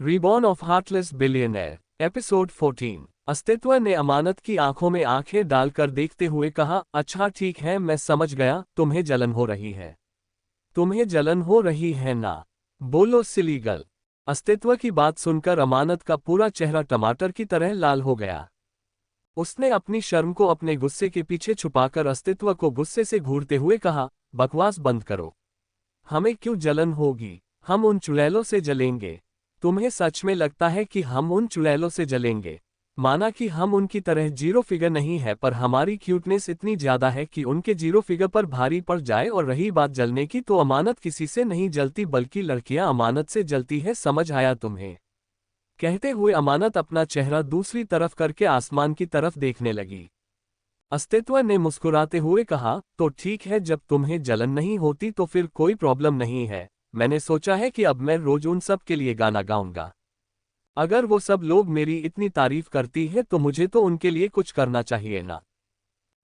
Reborn of heartless billionaire episode 14। अस्तित्व ने अमानत की आंखों में आंखें डालकर देखते हुए कहा, अच्छा ठीक है, मैं समझ गया, तुम्हें जलन हो रही है। तुम्हें जलन हो रही है ना? बोलो सिलीगल। अस्तित्व की बात सुनकर अमानत का पूरा चेहरा टमाटर की तरह लाल हो गया। उसने अपनी शर्म को अपने गुस्से के पीछे छुपाकर अस्तित्व को गुस्से से घूरते हुए कहा, बकवास बंद करो। हमें क्यों जलन होगी? हम उन चुड़ैलों से जलेंगे। तुम्हें सच में लगता है कि हम उन चुड़ैलों से जलेंगे? माना कि हम उनकी तरह जीरो फिगर नहीं है, पर हमारी क्यूटनेस इतनी ज्यादा है कि उनके जीरो फिगर पर भारी पड़ जाए। और रही बात जलने की, तो अमानत किसी से नहीं जलती, बल्कि लड़कियां अमानत से जलती है। समझ आया तुम्हें? कहते हुए अमानत अपना चेहरा दूसरी तरफ करके आसमान की तरफ देखने लगी। अस्तित्व ने मुस्कुराते हुए कहा, तो ठीक है, जब तुम्हें जलन नहीं होती तो फिर कोई प्रॉब्लम नहीं है। मैंने सोचा है कि अब मैं रोज उन सब के लिए गाना गाऊंगा। अगर वो सब लोग मेरी इतनी तारीफ करती है तो मुझे तो उनके लिए कुछ करना चाहिए ना।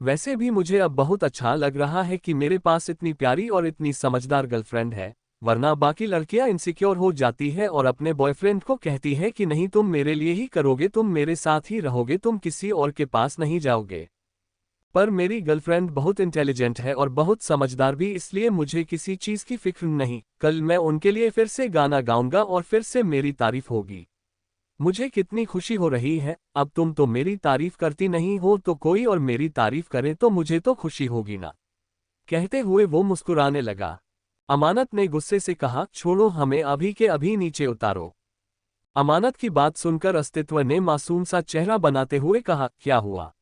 वैसे भी मुझे अब बहुत अच्छा लग रहा है कि मेरे पास इतनी प्यारी और इतनी समझदार गर्लफ्रेंड है, वरना बाकी लड़कियां इनसिक्योर हो जाती है और अपने बॉयफ्रेंड को कहती है कि नहीं, तुम मेरे लिए ही करोगे, तुम मेरे साथ ही रहोगे, तुम किसी और के पास नहीं जाओगे। पर मेरी गर्लफ्रेंड बहुत इंटेलिजेंट है और बहुत समझदार भी, इसलिए मुझे किसी चीज की फिक्र नहीं। कल मैं उनके लिए फिर से गाना गाऊंगा और फिर से मेरी तारीफ होगी। मुझे कितनी खुशी हो रही है। अब तुम तो मेरी तारीफ करती नहीं हो, तो कोई और मेरी तारीफ करे तो मुझे तो खुशी होगी ना। कहते हुए वो मुस्कुराने लगा। अमानत ने गुस्से से कहा, छोड़ो, हमें अभी के अभी नीचे उतारो। अमानत की बात सुनकर अस्तित्व ने मासूम सा चेहरा बनाते हुए कहा, क्या हुआ?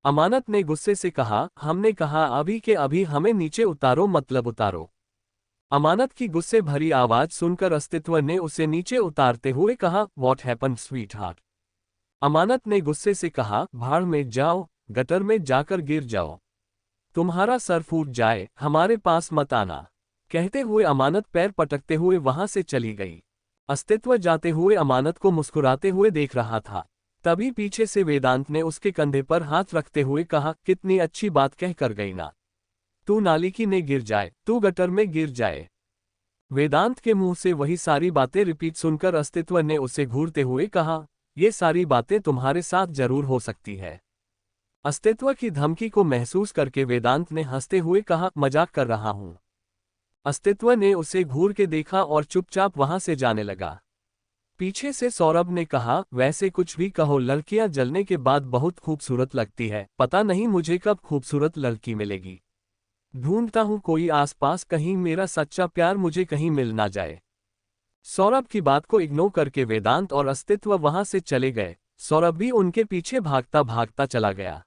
अमानत ने गुस्से से कहा, हमने कहा अभी के अभी हमें नीचे उतारो, मतलब उतारो। अमानत की गुस्से भरी आवाज सुनकर अस्तित्व ने उसे नीचे उतारते हुए कहा, व्हाट हैपेंड स्वीट हार्ट? अमानत ने गुस्से से कहा, भाड़ में जाओ, गटर में जाकर गिर जाओ। तुम्हारा सर फूट जाए, हमारे पास मत आना। कहते हुए अमानत पैर पटकते हुए वहां से चली गई। अस्तित्व जाते हुए अमानत को मुस्कुराते हुए देख रहा था। तभी पीछे से वेदांत ने उसके कंधे पर हाथ रखते हुए कहा, कितनी अच्छी बात कह कर गई ना। तू नाली की में गिर जाए, तू गटर में गिर जाए। वेदांत के मुंह से वही सारी बातें रिपीट सुनकर अस्तित्व ने उसे घूरते हुए कहा, ये सारी बातें तुम्हारे साथ जरूर हो सकती है। अस्तित्व की धमकी को महसूस करके वेदांत ने हंसते हुए कहा, मजाक कर रहा हूं। अस्तित्व ने उसे घूर के देखा और चुपचाप वहां से जाने लगा। पीछे से सौरभ ने कहा, वैसे कुछ भी कहो, लड़कियां जलने के बाद बहुत खूबसूरत लगती है। पता नहीं मुझे कब खूबसूरत लड़की मिलेगी। ढूंढता हूं कोई आसपास, कहीं मेरा सच्चा प्यार मुझे कहीं मिल ना जाए। सौरभ की बात को इग्नोर करके वेदांत और अस्तित्व वहां से चले गए। सौरभ भी उनके पीछे भागता भागता चला गया।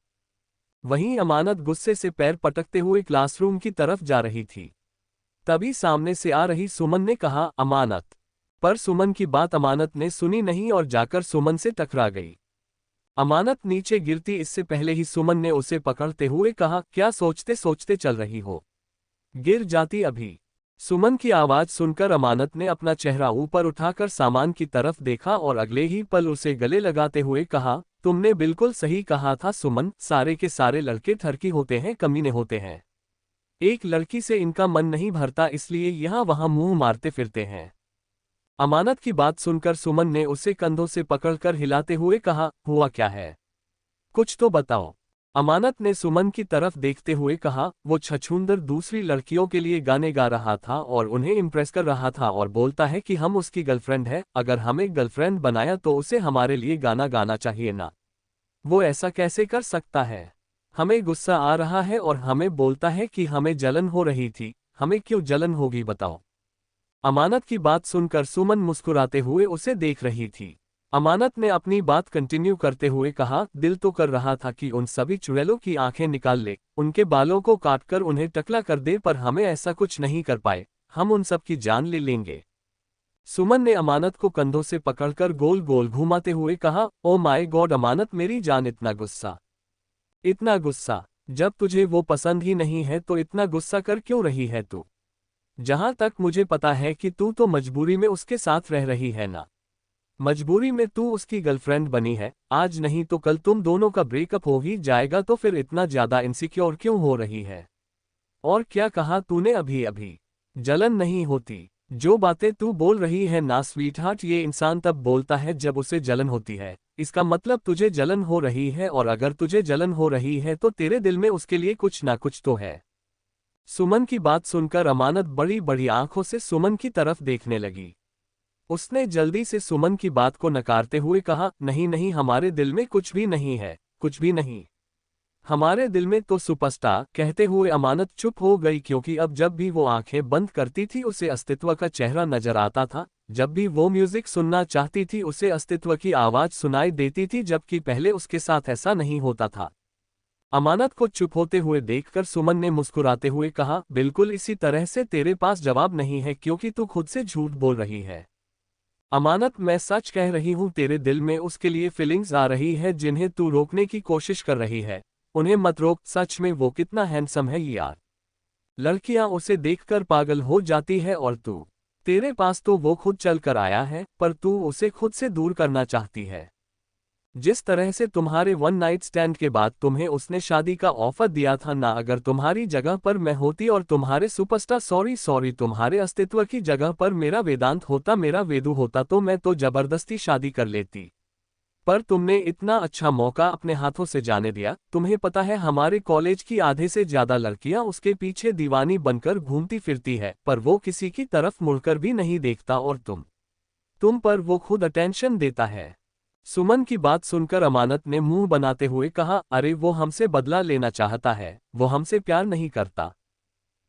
वहीं अमानत गुस्से से पैर पटकते हुए क्लासरूम की तरफ जा रही थी। तभी सामने से आ रही सुमन ने कहा, अमानत। पर सुमन की बात अमानत ने सुनी नहीं और जाकर सुमन से टकरा गई। अमानत नीचे गिरती इससे पहले ही सुमन ने उसे पकड़ते हुए कहा, क्या सोचते सोचते चल रही हो? गिर जाती अभी। सुमन की आवाज सुनकर अमानत ने अपना चेहरा ऊपर उठाकर सामान की तरफ देखा और अगले ही पल उसे गले लगाते हुए कहा, तुमने बिल्कुल सही कहा था सुमन, सारे के सारे लड़के ठरकी होते हैं, कमीने होते हैं। एक लड़की से इनका मन नहीं भरता, इसलिए यहां वहां मुंह मारते फिरते हैं। अमानत की बात सुनकर सुमन ने उसे कंधों से पकड़कर हिलाते हुए कहा, हुआ क्या है? कुछ तो बताओ। अमानत ने सुमन की तरफ देखते हुए कहा, वो छछूंदर दूसरी लड़कियों के लिए गाने गा रहा था और उन्हें इम्प्रेस कर रहा था और बोलता है कि हम उसकी गर्लफ्रेंड है, अगर हमें गर्लफ्रेंड बनाया तो उसे हमारे लिए गाना गाना चाहिए ना। वो ऐसा कैसे कर सकता है? हमें गुस्सा आ रहा है और हमें बोलता है कि हमें जलन हो रही थी। हमें क्यों जलन होगी बताओ? अमानत की बात सुनकर सुमन मुस्कुराते हुए उसे देख रही थी। अमानत ने अपनी बात कंटिन्यू करते हुए कहा, दिल तो कर रहा था कि उन सभी चुड़ैलों की आंखें निकाल ले, उनके बालों को काटकर उन्हें टकला कर दे, पर हमें ऐसा कुछ नहीं कर पाए। हम उन सब की जान ले लेंगे। सुमन ने अमानत को कंधों से पकड़कर गोल गोल घुमाते हुए कहा, ओ माय गॉड अमानत मेरी जान, इतना गुस्सा, इतना गुस्सा। जब तुझे वो पसंद ही नहीं है तो इतना गुस्सा कर क्यों रही है तू? जहां तक मुझे पता है कि तू तो मजबूरी में उसके साथ रह रही है ना। मजबूरी में तू उसकी गर्लफ्रेंड बनी है, आज नहीं तो कल तुम दोनों का ब्रेकअप हो ही जाएगा, तो फिर इतना ज्यादा इनसिक्योर क्यों हो रही है? और क्या कहा तूने अभी अभी? जलन नहीं होती? जो बातें तू बोल रही है ना स्वीटहार्ट, ये इंसान तब बोलता है जब उसे जलन होती है। इसका मतलब तुझे जलन हो रही है, और अगर तुझे जलन हो रही है तो तेरे दिल में उसके लिए कुछ ना कुछ तो है। सुमन की बात सुनकर अमानत बड़ी बड़ी आंखों से सुमन की तरफ देखने लगी। उसने जल्दी से सुमन की बात को नकारते हुए कहा, नहीं नहीं, हमारे दिल में कुछ भी नहीं है, कुछ भी नहीं। हमारे दिल में तो सुपरस्टार। कहते हुए अमानत चुप हो गई, क्योंकि अब जब भी वो आंखें बंद करती थी उसे अस्तित्व का चेहरा नजर आता था। जब भी वो म्यूजिक सुनना चाहती थी उसे अस्तित्व की आवाज सुनाई देती थी, जबकि पहले उसके साथ ऐसा नहीं होता था। अमानत को चुप होते हुए देखकर सुमन ने मुस्कुराते हुए कहा, बिल्कुल इसी तरह से तेरे पास जवाब नहीं है, क्योंकि तू खुद से झूठ बोल रही है। अमानत, मैं सच कह रही हूं, तेरे दिल में उसके लिए फीलिंग्स आ रही है जिन्हें तू रोकने की कोशिश कर रही है। उन्हें मत रोक, सच में वो कितना हैंडसम है यार। लड़कियां उसे देखकर पागल हो जाती है, और तू, तेरे पास तो वो खुद चल कर आया है, पर तू उसे खुद से दूर करना चाहती है। जिस तरह से तुम्हारे वन नाइट स्टैंड के बाद तुम्हें उसने शादी का ऑफर दिया था ना, अगर तुम्हारी जगह पर मैं होती और तुम्हारे सुपरस्टार, सॉरी तुम्हारे अस्तित्व की जगह पर मेरा वेदांत होता, मेरा वेदू होता, तो मैं तो जबरदस्ती शादी कर लेती। पर तुमने इतना अच्छा मौका अपने हाथों से जाने दिया। तुम्हें पता है हमारे कॉलेज की आधे से ज्यादा लड़कियां उसके पीछे दीवानी बनकर घूमती फिरती है, पर वो किसी की तरफ मुड़कर भी नहीं देखता, और तुम पर वो खुद अटेंशन देता है। सुमन की बात सुनकर अमानत ने मुंह बनाते हुए कहा, अरे वो हमसे बदला लेना चाहता है, वो हमसे प्यार नहीं करता,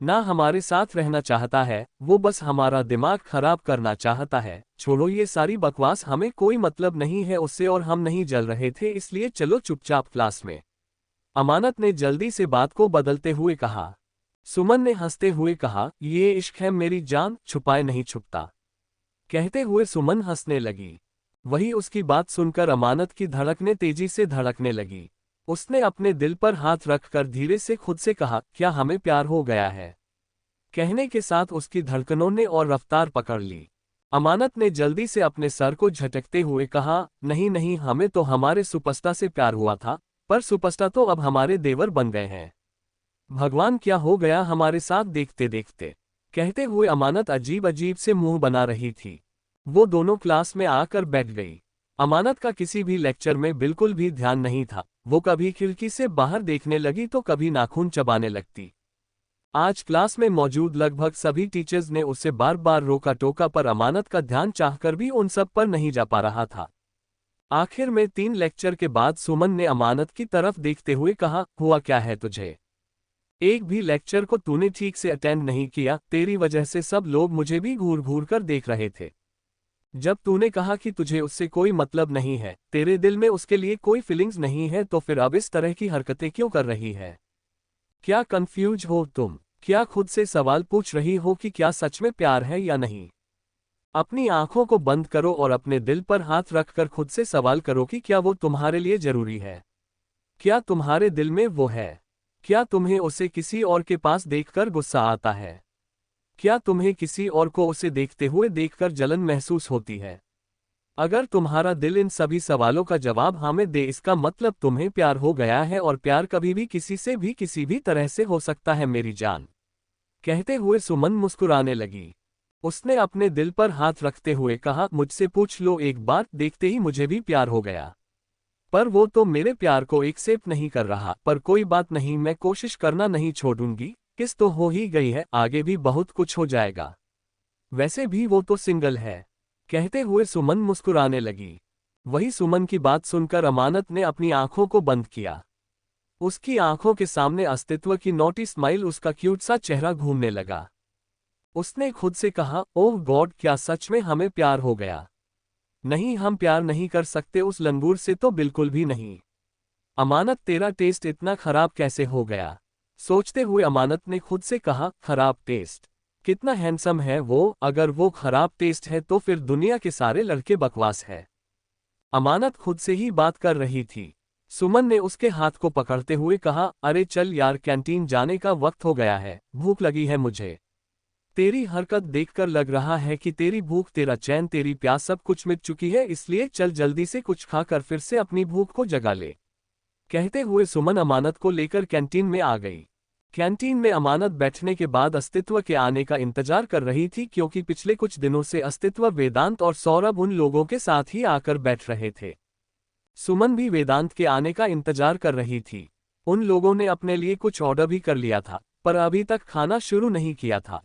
ना हमारे साथ रहना चाहता है, वो बस हमारा दिमाग खराब करना चाहता है। छोड़ो ये सारी बकवास, हमें कोई मतलब नहीं है उससे, और हम नहीं जल रहे थे, इसलिए चलो चुपचाप क्लास में। अमानत ने जल्दी से बात को बदलते हुए कहा। सुमन ने हंसते हुए कहा, ये इश्क है मेरी जान, छुपाए नहीं छुपता। कहते हुए सुमन हंसने लगी। वही उसकी बात सुनकर अमानत की धड़कनें तेजी से धड़कने लगी। उसने अपने दिल पर हाथ रखकर धीरे से खुद से कहा, क्या हमें प्यार हो गया है? कहने के साथ उसकी धड़कनों ने और रफ्तार पकड़ ली। अमानत ने जल्दी से अपने सर को झटकते हुए कहा, नहीं नहीं, हमें तो हमारे सुपरस्टार से प्यार हुआ था, पर सुपरस्टार तो अब हमारे देवर बन गए हैं। भगवान, क्या हो गया हमारे साथ देखते देखते। कहते हुए अमानत अजीब अजीब से मुंह बना रही थी। वो दोनों क्लास में आकर बैठ गई। अमानत का किसी भी लेक्चर में बिल्कुल भी ध्यान नहीं था। वो कभी खिड़की से बाहर देखने लगी तो कभी नाखून चबाने लगती। आज क्लास में मौजूद लगभग सभी टीचर्स ने उसे बार बार रोका टोका, पर अमानत का ध्यान चाहकर भी उन सब पर नहीं जा पा रहा था। आखिर में 3 लेक्चर के बाद सुमन ने अमानत की तरफ देखते हुए कहा, हुआ क्या है तुझे? एक भी लेक्चर को तूने ठीक से अटेंड नहीं किया, तेरी वजह से सब लोग मुझे भी घूर घूर कर देख रहे थे। जब तूने कहा कि तुझे उससे कोई मतलब नहीं है, तेरे दिल में उसके लिए कोई फीलिंग्स नहीं है, तो फिर अब इस तरह की हरकतें क्यों कर रही है? क्या कंफ्यूज हो तुम? क्या खुद से सवाल पूछ रही हो कि क्या सच में प्यार है या नहीं? अपनी आंखों को बंद करो और अपने दिल पर हाथ रखकर खुद से सवाल करो कि क्या वो तुम्हारे लिए जरूरी है? क्या तुम्हारे दिल में वो है? क्या तुम्हें उसे किसी और के पास देखकर गुस्सा आता है? क्या तुम्हें किसी और को उसे देखते हुए देखकर जलन महसूस होती है? अगर तुम्हारा दिल इन सभी सवालों का जवाब हमें दे, इसका मतलब तुम्हें प्यार हो गया है, और प्यार कभी भी किसी से भी किसी भी तरह से हो सकता है मेरी जान। कहते हुए सुमन मुस्कुराने लगी। उसने अपने दिल पर हाथ रखते हुए कहा, मुझसे पूछ लो एक बार, देखते ही मुझे भी प्यार हो गया। पर वो तो मेरे प्यार को एक्सेप्ट नहीं कर रहा, पर कोई बात नहीं, मैं कोशिश करना नहीं छोड़ूंगी। किस तो हो ही गई है, आगे भी बहुत कुछ हो जाएगा। वैसे भी वो तो सिंगल है। कहते हुए सुमन मुस्कुराने लगी। वही सुमन की बात सुनकर अमानत ने अपनी आंखों को बंद किया। उसकी आंखों के सामने अस्तित्व की नोटी स्माइल, उसका क्यूट सा चेहरा घूमने लगा। उसने खुद से कहा, ओह गॉड, क्या सच में हमें प्यार हो गया? नहीं, हम प्यार नहीं कर सकते उस लंगूर से, तो बिल्कुल भी नहीं। अमानत, तेरा टेस्ट इतना खराब कैसे हो गया? सोचते हुए अमानत ने खुद से कहा, खराब टेस्ट? कितना हैंडसम है वो, अगर वो खराब टेस्ट है तो फिर दुनिया के सारे लड़के बकवास है। अमानत खुद से ही बात कर रही थी। सुमन ने उसके हाथ को पकड़ते हुए कहा, अरे चल यार, कैंटीन जाने का वक्त हो गया है, भूख लगी है मुझे। तेरी हरकत देखकर लग रहा है कि तेरी भूख, तेरा चैन, तेरी प्यास सब कुछ मिट चुकी है, इसलिए चल जल्दी से कुछ खाकर फिर से अपनी भूख को जगा ले। कहते हुए सुमन अमानत को लेकर कैंटीन में आ गई। कैंटीन में अमानत बैठने के बाद अस्तित्व के आने का इंतजार कर रही थी, क्योंकि पिछले कुछ दिनों से अस्तित्व वेदांत और सौरभ उन लोगों के साथ ही आकर बैठ रहे थे। सुमन भी वेदांत के आने का इंतजार कर रही थी। उन लोगों ने अपने लिए कुछ ऑर्डर भी कर लिया था, पर अभी तक खाना शुरू नहीं किया था।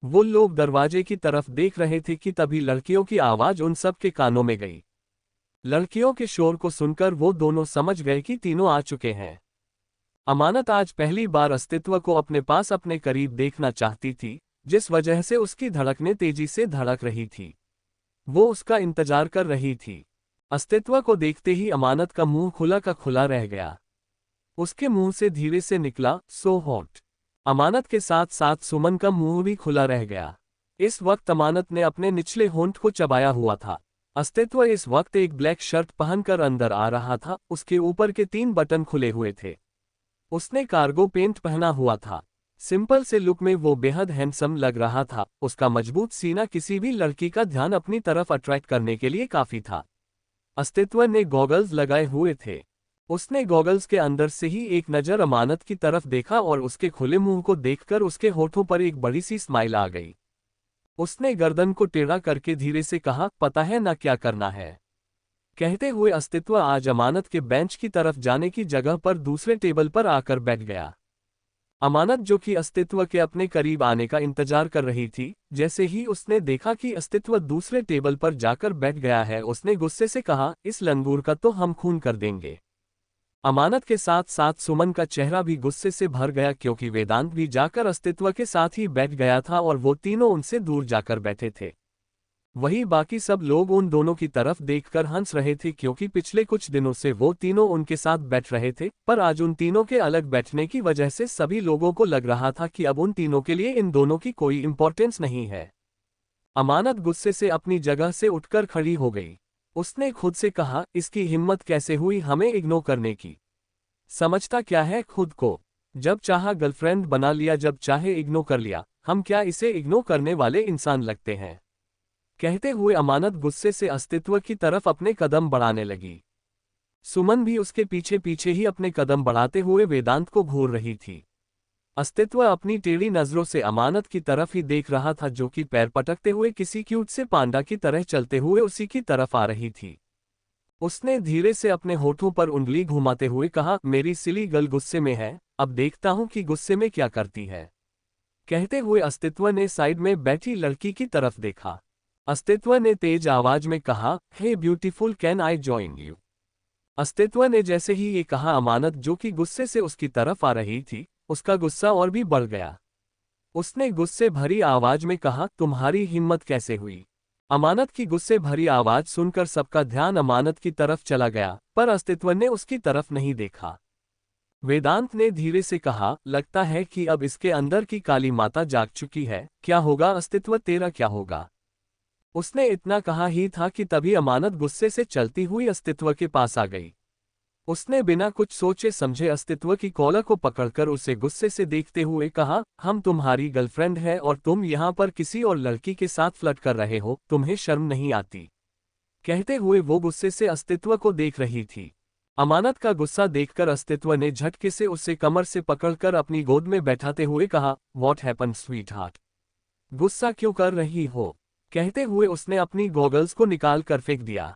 वो लोग दरवाजे की तरफ देख रहे थे कि तभी लड़कियों की आवाज उन सब के कानों में गई। लड़कियों के शोर को सुनकर वो दोनों समझ गए कि तीनों आ चुके हैं। अमानत आज पहली बार अस्तित्व को अपने पास अपने करीब देखना चाहती थी, जिस वजह से उसकी धड़कनें तेजी से धड़क रही थी। वो उसका इंतजार कर रही थी। अस्तित्व को देखते ही अमानत का मुंह खुला का खुला रह गया। उसके मुंह से धीरे से निकला, सो हॉट। अमानत के साथ साथ सुमन का मुंह भी खुला रह गया। इस वक्त अमानत ने अपने निचले होंठ को चबाया हुआ था। अस्तित्व इस वक्त एक ब्लैक शर्ट पहनकर अंदर आ रहा था। उसके ऊपर के 3 बटन खुले हुए थे। उसने कार्गो पेंट पहना हुआ था। सिंपल से लुक में वो बेहद हैंडसम लग रहा था। उसका मजबूत सीना किसी भी लड़की का ध्यान अपनी तरफ अट्रैक्ट करने के लिए काफी था। अस्तित्व ने गॉगल्स लगाए हुए थे। उसने गॉगल्स के अंदर से ही एक नज़र अमानत की तरफ देखा और उसके खुले मुंह को देखकर उसके होठों पर एक बड़ी सी स्माइल आ गई। उसने गर्दन को टेढ़ा करके धीरे से कहा, पता है ना क्या करना है। कहते हुए अस्तित्व आज अमानत के बेंच की तरफ जाने की जगह पर दूसरे टेबल पर आकर बैठ गया। अमानत, जो कि अस्तित्व के अपने करीब आने का इंतजार कर रही थी, जैसे ही उसने देखा कि अस्तित्व दूसरे टेबल पर जाकर बैठ गया है, उसने गुस्से से कहा, इस लंगूर का तो हम खून कर देंगे। अमानत के साथ साथ सुमन का चेहरा भी गुस्से से भर गया, क्योंकि वेदांत भी जाकर अस्तित्व के साथ ही बैठ गया था और वो तीनों उनसे दूर जाकर बैठे थे। वहीं बाकी सब लोग उन दोनों की तरफ देखकर हंस रहे थे, क्योंकि पिछले कुछ दिनों से वो तीनों उनके साथ बैठ रहे थे, पर आज उन तीनों के अलग बैठने की वजह से सभी लोगों को लग रहा था कि अब उन तीनों के लिए इन दोनों की कोई इंपॉर्टेंस नहीं है। अमानत गुस्से से अपनी जगह से उठकर खड़ी हो गई। उसने खुद से कहा, इसकी हिम्मत कैसे हुई हमें इग्नोर करने की। समझता क्या है खुद को? जब चाहा गर्लफ्रेंड बना लिया, जब चाहे इग्नोर कर लिया। हम क्या इसे इग्नोर करने वाले इंसान लगते हैं? कहते हुए अमानत गुस्से से अस्तित्व की तरफ अपने कदम बढ़ाने लगी। सुमन भी उसके पीछे पीछे ही अपने कदम बढ़ाते हुए वेदांत को घूर रही थी। अस्तित्व अपनी टेढ़ी नजरों से अमानत की तरफ ही देख रहा था, जो कि पैर पटकते हुए किसी क्यूट से पांडा की तरह चलते हुए उसी की तरफ आ रही थी। उसने धीरे से अपने होठों पर उंगली घुमाते हुए कहा, मेरी सिली गर्ल गुस्से में है, अब देखता हूं कि गुस्से में क्या करती है। कहते हुए अस्तित्व ने साइड में बैठी लड़की की तरफ देखा। अस्तित्व ने तेज आवाज में कहा, hey beautiful, can I join you. अस्तित्व ने जैसे ही ये कहा, अमानत, जो कि गुस्से से उसकी तरफ आ रही थी, उसका गुस्सा और भी बढ़ गया। उसने गुस्से भरी आवाज में कहा, तुम्हारी हिम्मत कैसे हुई? अमानत की गुस्से भरी आवाज सुनकर सबका ध्यान अमानत की तरफ चला गया, पर अस्तित्व ने उसकी तरफ नहीं देखा। वेदांत ने धीरे से कहा, लगता है कि अब इसके अंदर की काली माता जाग चुकी है। क्या होगा अस्तित्व, तेरा क्या होगा? उसने इतना कहा ही था कि तभी अमानत गुस्से से चलती हुई अस्तित्व के पास आ गई। उसने बिना कुछ सोचे समझे अस्तित्व की कॉलर को पकड़कर उसे गुस्से से देखते हुए कहा, हम तुम्हारी गर्लफ्रेंड है और तुम यहाँ पर किसी और लड़की के साथ फ्लर्ट कर रहे हो, तुम्हें शर्म नहीं आती? कहते हुए वो गुस्से से अस्तित्व को देख रही थी। अमानत का गुस्सा देखकर अस्तित्व ने झटके से उसे कमर से पकड़कर अपनी गोद में बैठाते हुए कहा, व्हाट हैपन स्वीट हार्ट? गुस्सा क्यों कर रही हो? कहते हुए उसने अपनी गॉगल्स को निकाल कर फेंक दिया।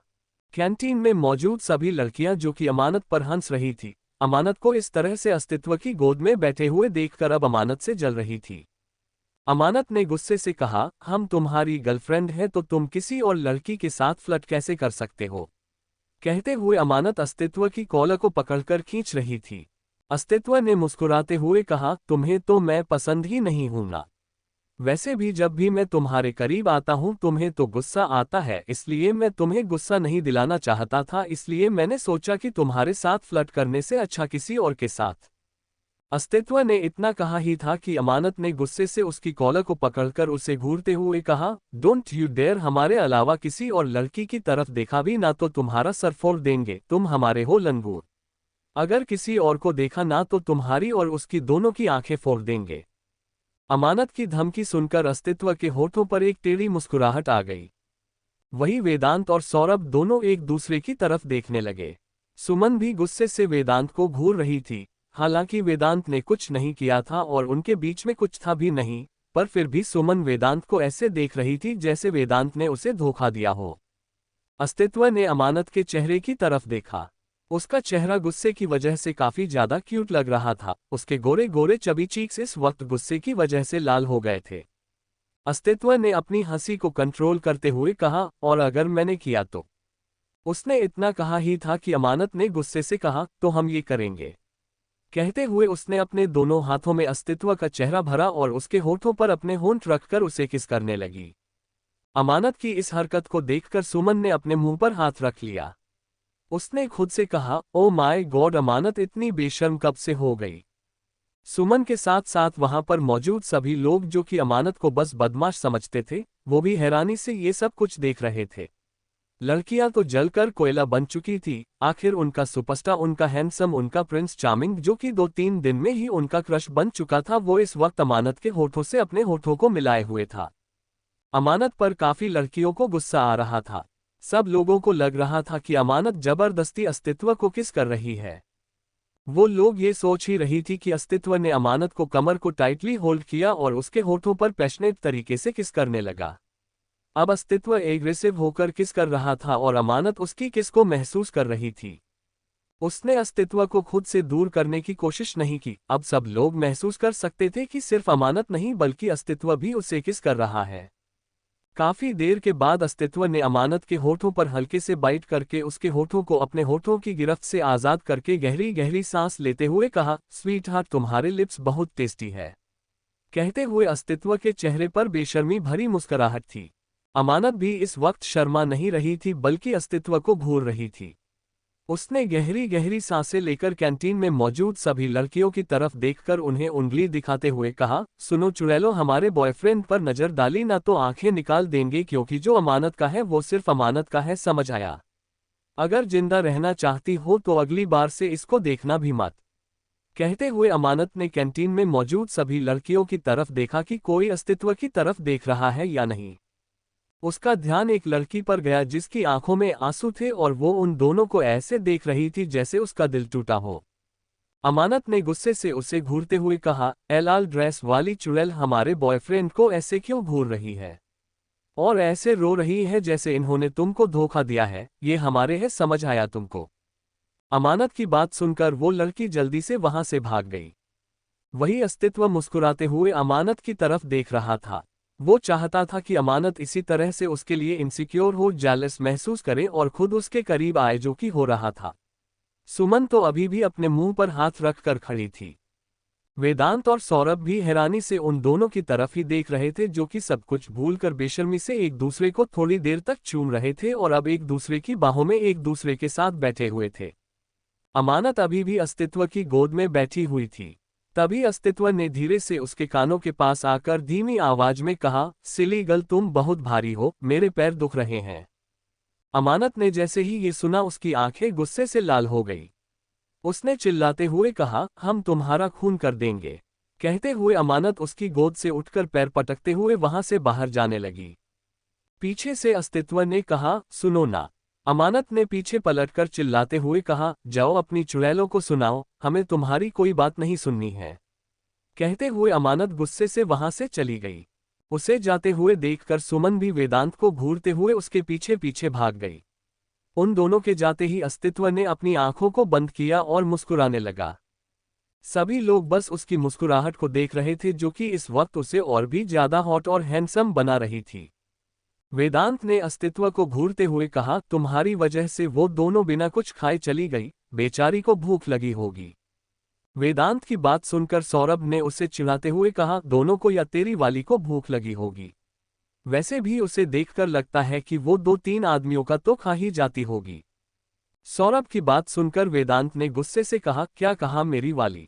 कैंटीन में मौजूद सभी लड़कियां, जो कि अमानत पर हंस रही थी, अमानत को इस तरह से अस्तित्व की गोद में बैठे हुए देखकर अब अमानत से जल रही थी। अमानत ने गुस्से से कहा, हम तुम्हारी गर्लफ्रेंड है तो तुम किसी और लड़की के साथ फ्लर्ट कैसे कर सकते हो? कहते हुए अमानत अस्तित्व की कॉलर को पकड़कर खींच रही थी। अस्तित्व ने मुस्कुराते हुए कहा, तुम्हें तो मैं पसंद ही नहीं हूं ना। वैसे भी जब भी मैं तुम्हारे करीब आता हूं तुम्हें तो गुस्सा आता है, इसलिए मैं तुम्हें गुस्सा नहीं दिलाना चाहता था, इसलिए मैंने सोचा कि तुम्हारे साथ फ्लर्ट करने से अच्छा किसी और के साथ। अस्तित्व ने इतना कहा ही था कि अमानत ने गुस्से से उसकी कॉलर को पकड़कर उसे घूरते हुए कहा, डोंट यू डेयर हमारे अलावा किसी और लड़की की तरफ देखा भी ना तो तुम्हारा सर फोड़ देंगे, तुम हमारे हो लंगूर। अगर किसी और को देखा ना तो तुम्हारी और उसकी दोनों की आंखें फोड़ देंगे। अमानत की धमकी सुनकर अस्तित्व के होठों पर एक टेढ़ी मुस्कुराहट आ गई। वही वेदांत और सौरभ दोनों एक दूसरे की तरफ देखने लगे। सुमन भी गुस्से से वेदांत को घूर रही थी। हालांकि वेदांत ने कुछ नहीं किया था और उनके बीच में कुछ था भी नहीं, पर फिर भी सुमन वेदांत को ऐसे देख रही थी जैसे वेदांत ने उसे धोखा दिया हो। अस्तित्व ने अमानत के चेहरे की तरफ देखा। उसका चेहरा गुस्से की वजह से काफी ज्यादा क्यूट लग रहा था। उसके गोरे गोरे चबी चीक्स इस वक्त गुस्से की वजह से लाल हो गए थे। अस्तित्व ने अपनी हंसी को कंट्रोल करते हुए कहा, और अगर मैंने किया तो? उसने इतना कहा ही था कि अमानत ने गुस्से से कहा, तो हम ये करेंगे। कहते हुए उसने अपने दोनों हाथों में अस्तित्व का चेहरा भरा और उसके होठों पर अपने होंठ रखकर उसे किस करने लगी। अमानत की इस हरकत को देखकर सुमन ने अपने मुंह पर हाथ रख लिया। उसने खुद से कहा, ओ माय गॉड, अमानत इतनी बेशर्म कब से हो गई। सुमन के साथ साथ वहां पर मौजूद सभी लोग जो कि अमानत को बस बदमाश समझते थे, वो भी हैरानी से ये सब कुछ देख रहे थे। लड़कियां तो जलकर कोयला बन चुकी थी। आखिर उनका सुपरस्टार, उनका हैंडसम, उनका प्रिंस चार्मिंग, जो कि 2-3 दिन में ही उनका क्रश बन चुका था, वो इस वक्त अमानत के होठों से अपने होठों को मिलाए हुए था। अमानत पर काफी लड़कियों को गुस्सा आ रहा था। सब लोगों को लग रहा था कि अमानत जबरदस्ती अस्तित्व को किस कर रही है। वो लोग ये सोच ही रही थी कि अस्तित्व ने अमानत को कमर को टाइटली होल्ड किया और उसके होठों पर पैशनेट तरीके से किस करने लगा। अब अस्तित्व एग्रेसिव होकर किस कर रहा था और अमानत उसकी किस को महसूस कर रही थी। उसने अस्तित्व को खुद से दूर करने की कोशिश नहीं की। अब सब लोग महसूस कर सकते थे कि सिर्फ अमानत नहीं बल्कि अस्तित्व भी उसे किस कर रहा है। काफी देर के बाद अस्तित्व ने अमानत के होठों पर हल्के से बाइट करके उसके होठों को अपने होठों की गिरफ्त से आजाद करके गहरी गहरी सांस लेते हुए कहा, स्वीट हार्ट, तुम्हारे लिप्स बहुत टेस्टी है। कहते हुए अस्तित्व के चेहरे पर बेशर्मी भरी मुस्कुराहट थी। अमानत भी इस वक्त शर्मा नहीं रही थी बल्कि अस्तित्व को घूर रही थी। उसने गहरी गहरी सांसें लेकर कैंटीन में मौजूद सभी लड़कियों की तरफ देखकर उन्हें उंगली दिखाते हुए कहा, सुनो चुड़ैलो, हमारे बॉयफ्रेंड पर नजर डाली ना तो आंखें निकाल देंगे, क्योंकि जो अमानत का है वो सिर्फ अमानत का है, समझ आया? अगर जिंदा रहना चाहती हो तो अगली बार से इसको देखना भी मत। कहते हुए अमानत ने कैंटीन में मौजूद सभी लड़कियों की तरफ देखा कि कोई अस्तित्व की तरफ देख रहा है या नहीं। उसका ध्यान एक लड़की पर गया जिसकी आंखों में आंसू थे और वो उन दोनों को ऐसे देख रही थी जैसे उसका दिल टूटा हो। अमानत ने गुस्से से उसे घूरते हुए कहा, ए लाल ड्रेस वाली चुड़ैल, हमारे बॉयफ्रेंड को ऐसे क्यों घूर रही है और ऐसे रो रही है जैसे इन्होंने तुमको धोखा दिया है? ये हमारे है, समझ आया तुमको? अमानत की बात सुनकर वो लड़की जल्दी से वहां से भाग गई। वही अस्तित्व मुस्कुराते हुए अमानत की तरफ देख रहा था। वो चाहता था कि अमानत इसी तरह से उसके लिए इनसिक्योर हो, जेलस महसूस करे और खुद उसके करीब आए, जो कि हो रहा था। सुमन तो अभी भी अपने मुंह पर हाथ रखकर खड़ी थी। वेदांत और सौरभ भी हैरानी से उन दोनों की तरफ ही देख रहे थे, जो कि सब कुछ भूलकर बेशर्मी से एक दूसरे को थोड़ी देर तक चूम रहे थे और अब एक दूसरे की बाहों में एक दूसरे के साथ बैठे हुए थे। अमानत अभी भी अस्तित्व की गोद में बैठी हुई थी। तभी अस्तित्व ने धीरे से उसके कानों के पास आकर धीमी आवाज में कहा, सिली गर्ल, तुम बहुत भारी हो, मेरे पैर दुख रहे हैं। अमानत ने जैसे ही ये सुना उसकी आंखें गुस्से से लाल हो गई। उसने चिल्लाते हुए कहा, हम तुम्हारा खून कर देंगे। कहते हुए अमानत उसकी गोद से उठकर पैर पटकते हुए वहां से बाहर जाने लगी। पीछे से अस्तित्व ने कहा, सुनो ना। अमानत ने पीछे पलटकर चिल्लाते हुए कहा, जाओ अपनी चुड़ैलों को सुनाओ, हमें तुम्हारी कोई बात नहीं सुननी है। कहते हुए अमानत गुस्से से वहां से चली गई। उसे जाते हुए देखकर सुमन भी वेदांत को घूरते हुए उसके पीछे पीछे भाग गई। उन दोनों के जाते ही अस्तित्व ने अपनी आंखों को बंद किया और मुस्कुराने लगा। सभी लोग बस उसकी मुस्कुराहट को देख रहे थे, जो कि इस वक्त उसे और भी ज्यादा हॉट और हैंडसम बना रही थी। वेदांत ने अस्तित्व को घूरते हुए कहा, तुम्हारी वजह से वो दोनों बिना कुछ खाए चली गई, बेचारी को भूख लगी होगी। वेदांत की बात सुनकर सौरभ ने उसे चिढ़ाते हुए कहा, दोनों को या तेरी वाली को भूख लगी होगी। वैसे भी उसे देखकर लगता है कि वो 2-3 आदमियों का तो खा ही जाती होगी। सौरभ की बात सुनकर वेदांत ने गुस्से से कहा, क्या कहा मेरी वाली?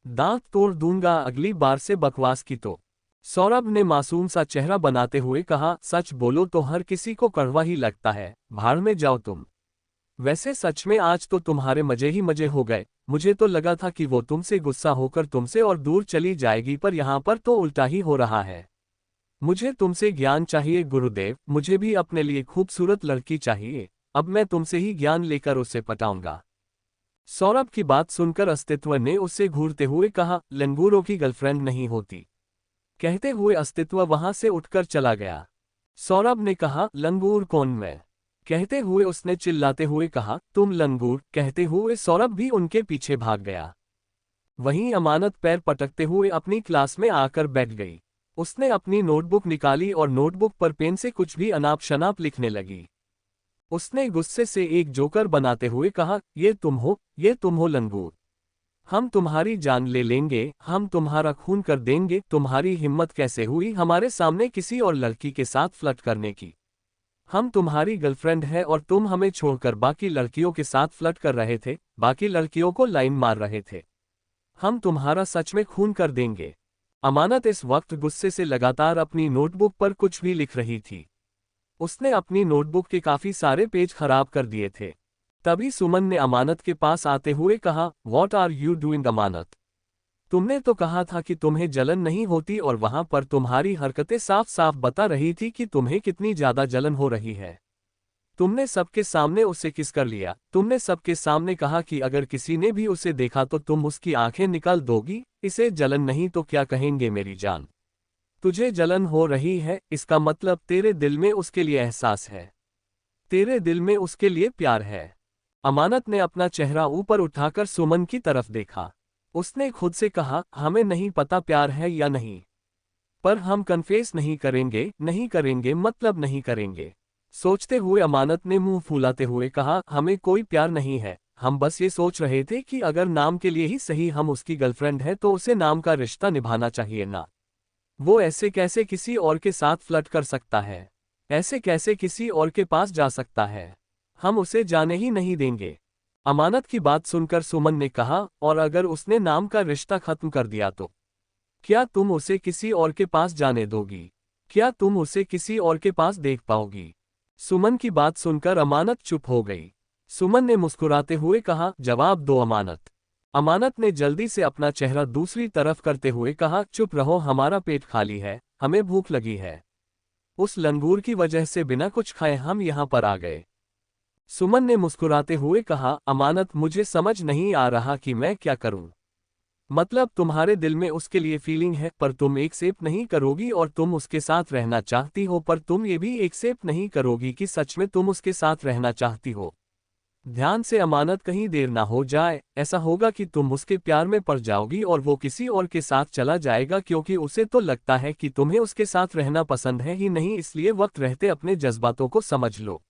दांत तोड़ दूंगा अगली बार से बकवास की तो। सौरभ ने मासूम सा चेहरा बनाते हुए कहा, सच बोलो तो हर किसी को कड़वा ही लगता है, भाड़ में जाओ तुम। वैसे सच में आज तो तुम्हारे मजे ही मजे हो गए। मुझे तो लगा था कि वो तुमसे गुस्सा होकर तुमसे और दूर चली जाएगी, पर यहाँ पर तो उल्टा ही हो रहा है। मुझे तुमसे ज्ञान चाहिए गुरुदेव, मुझे भी अपने लिए खूबसूरत लड़की चाहिए। अब मैं तुमसे ही ज्ञान लेकर उसे पटाऊंगा। सौरभ की बात सुनकर अस्तित्व ने उससे घूरते हुए कहा, लंगूरों की गर्लफ्रेंड नहीं होती। कहते हुए अस्तित्व वहां से उठकर चला गया। सौरभ ने कहा, लंगूर कौन मैं? कहते हुए उसने चिल्लाते हुए कहा, तुम लंगूर। कहते हुए सौरभ भी उनके पीछे भाग गया। वहीं अमानत पैर पटकते हुए अपनी क्लास में आकर बैठ गई। उसने अपनी नोटबुक निकाली और नोटबुक पर पेन से कुछ भी अनाप शनाप लिखने लगी। उसने गुस्से से एक जोकर बनाते हुए कहा, ये तुम हो लंगूर। हम तुम्हारी जान ले लेंगे, हम तुम्हारा खून कर देंगे। तुम्हारी हिम्मत कैसे हुई हमारे सामने किसी और लड़की के साथ फ्लर्ट करने की? हम तुम्हारी गर्लफ्रेंड है और तुम हमें छोड़कर बाकी लड़कियों के साथ फ्लर्ट कर रहे थे, बाकी लड़कियों को लाइन मार रहे थे। हम तुम्हारा सच में खून कर देंगे। अमानत इस वक्त गुस्से से लगातार अपनी नोटबुक पर कुछ भी लिख रही थी। उसने अपनी नोटबुक के काफी सारे पेज खराब कर दिए थे। तभी सुमन ने अमानत के पास आते हुए कहा, व्हाट आर यू डूइंग अमानत? तुमने तो कहा था कि तुम्हें जलन नहीं होती और वहां पर तुम्हारी हरकतें साफ साफ बता रही थी कि तुम्हें कितनी ज्यादा जलन हो रही है। तुमने सबके सामने उसे किस कर लिया। तुमने सबके सामने कहा कि अगर किसी ने भी उसे देखा तो तुम उसकी आंखें निकाल दोगी। इसे जलन नहीं तो क्या कहेंगे मेरी जान? तुझे जलन हो रही है, इसका मतलब तेरे दिल में उसके लिए एहसास है, तेरे दिल में उसके लिए प्यार है। अमानत ने अपना चेहरा ऊपर उठाकर सुमन की तरफ देखा। उसने खुद से कहा, हमें नहीं पता प्यार है या नहीं, पर हम कन्फेस नहीं करेंगे। नहीं करेंगे मतलब नहीं करेंगे। सोचते हुए अमानत ने मुंह फुलाते हुए कहा, हमें कोई प्यार नहीं है। हम बस ये सोच रहे थे कि अगर नाम के लिए ही सही हम उसकी गर्लफ्रेंड है तो उसे नाम का रिश्ता निभाना चाहिए ना। वो ऐसे कैसे किसी और के साथ फ्लर्ट कर सकता है? ऐसे कैसे किसी और के पास जा सकता है? हम उसे जाने ही नहीं देंगे। अमानत की बात सुनकर सुमन ने कहा, और अगर उसने नाम का रिश्ता खत्म कर दिया तो क्या तुम उसे किसी और के पास जाने दोगी? क्या तुम उसे किसी और के पास देख पाओगी? सुमन की बात सुनकर अमानत चुप हो गई। सुमन ने मुस्कुराते हुए कहा, जवाब दो अमानत। अमानत ने जल्दी से अपना चेहरा दूसरी तरफ करते हुए कहा, चुप रहो, हमारा पेट खाली है, हमें भूख लगी है। उस लंगूर की वजह से बिना कुछ खाए हम यहाँ पर आ गए। सुमन ने मुस्कुराते हुए कहा, अमानत मुझे समझ नहीं आ रहा कि मैं क्या करूं। मतलब तुम्हारे दिल में उसके लिए फीलिंग है पर तुम एक्सेप्ट नहीं करोगी, और तुम उसके साथ रहना चाहती हो पर तुम ये भी एक्सेप्ट नहीं करोगी कि सच में तुम उसके साथ रहना चाहती हो। ध्यान से अमानत, कहीं देर ना हो जाए। ऐसा होगा कि तुम उसके प्यार में पड़ जाओगी और वो किसी और के साथ चला जाएगा, क्योंकि उसे तो लगता है कि तुम्हें उसके साथ रहना पसंद है ही नहीं, इसलिए वक्त रहते अपने जज्बातों को समझ लो।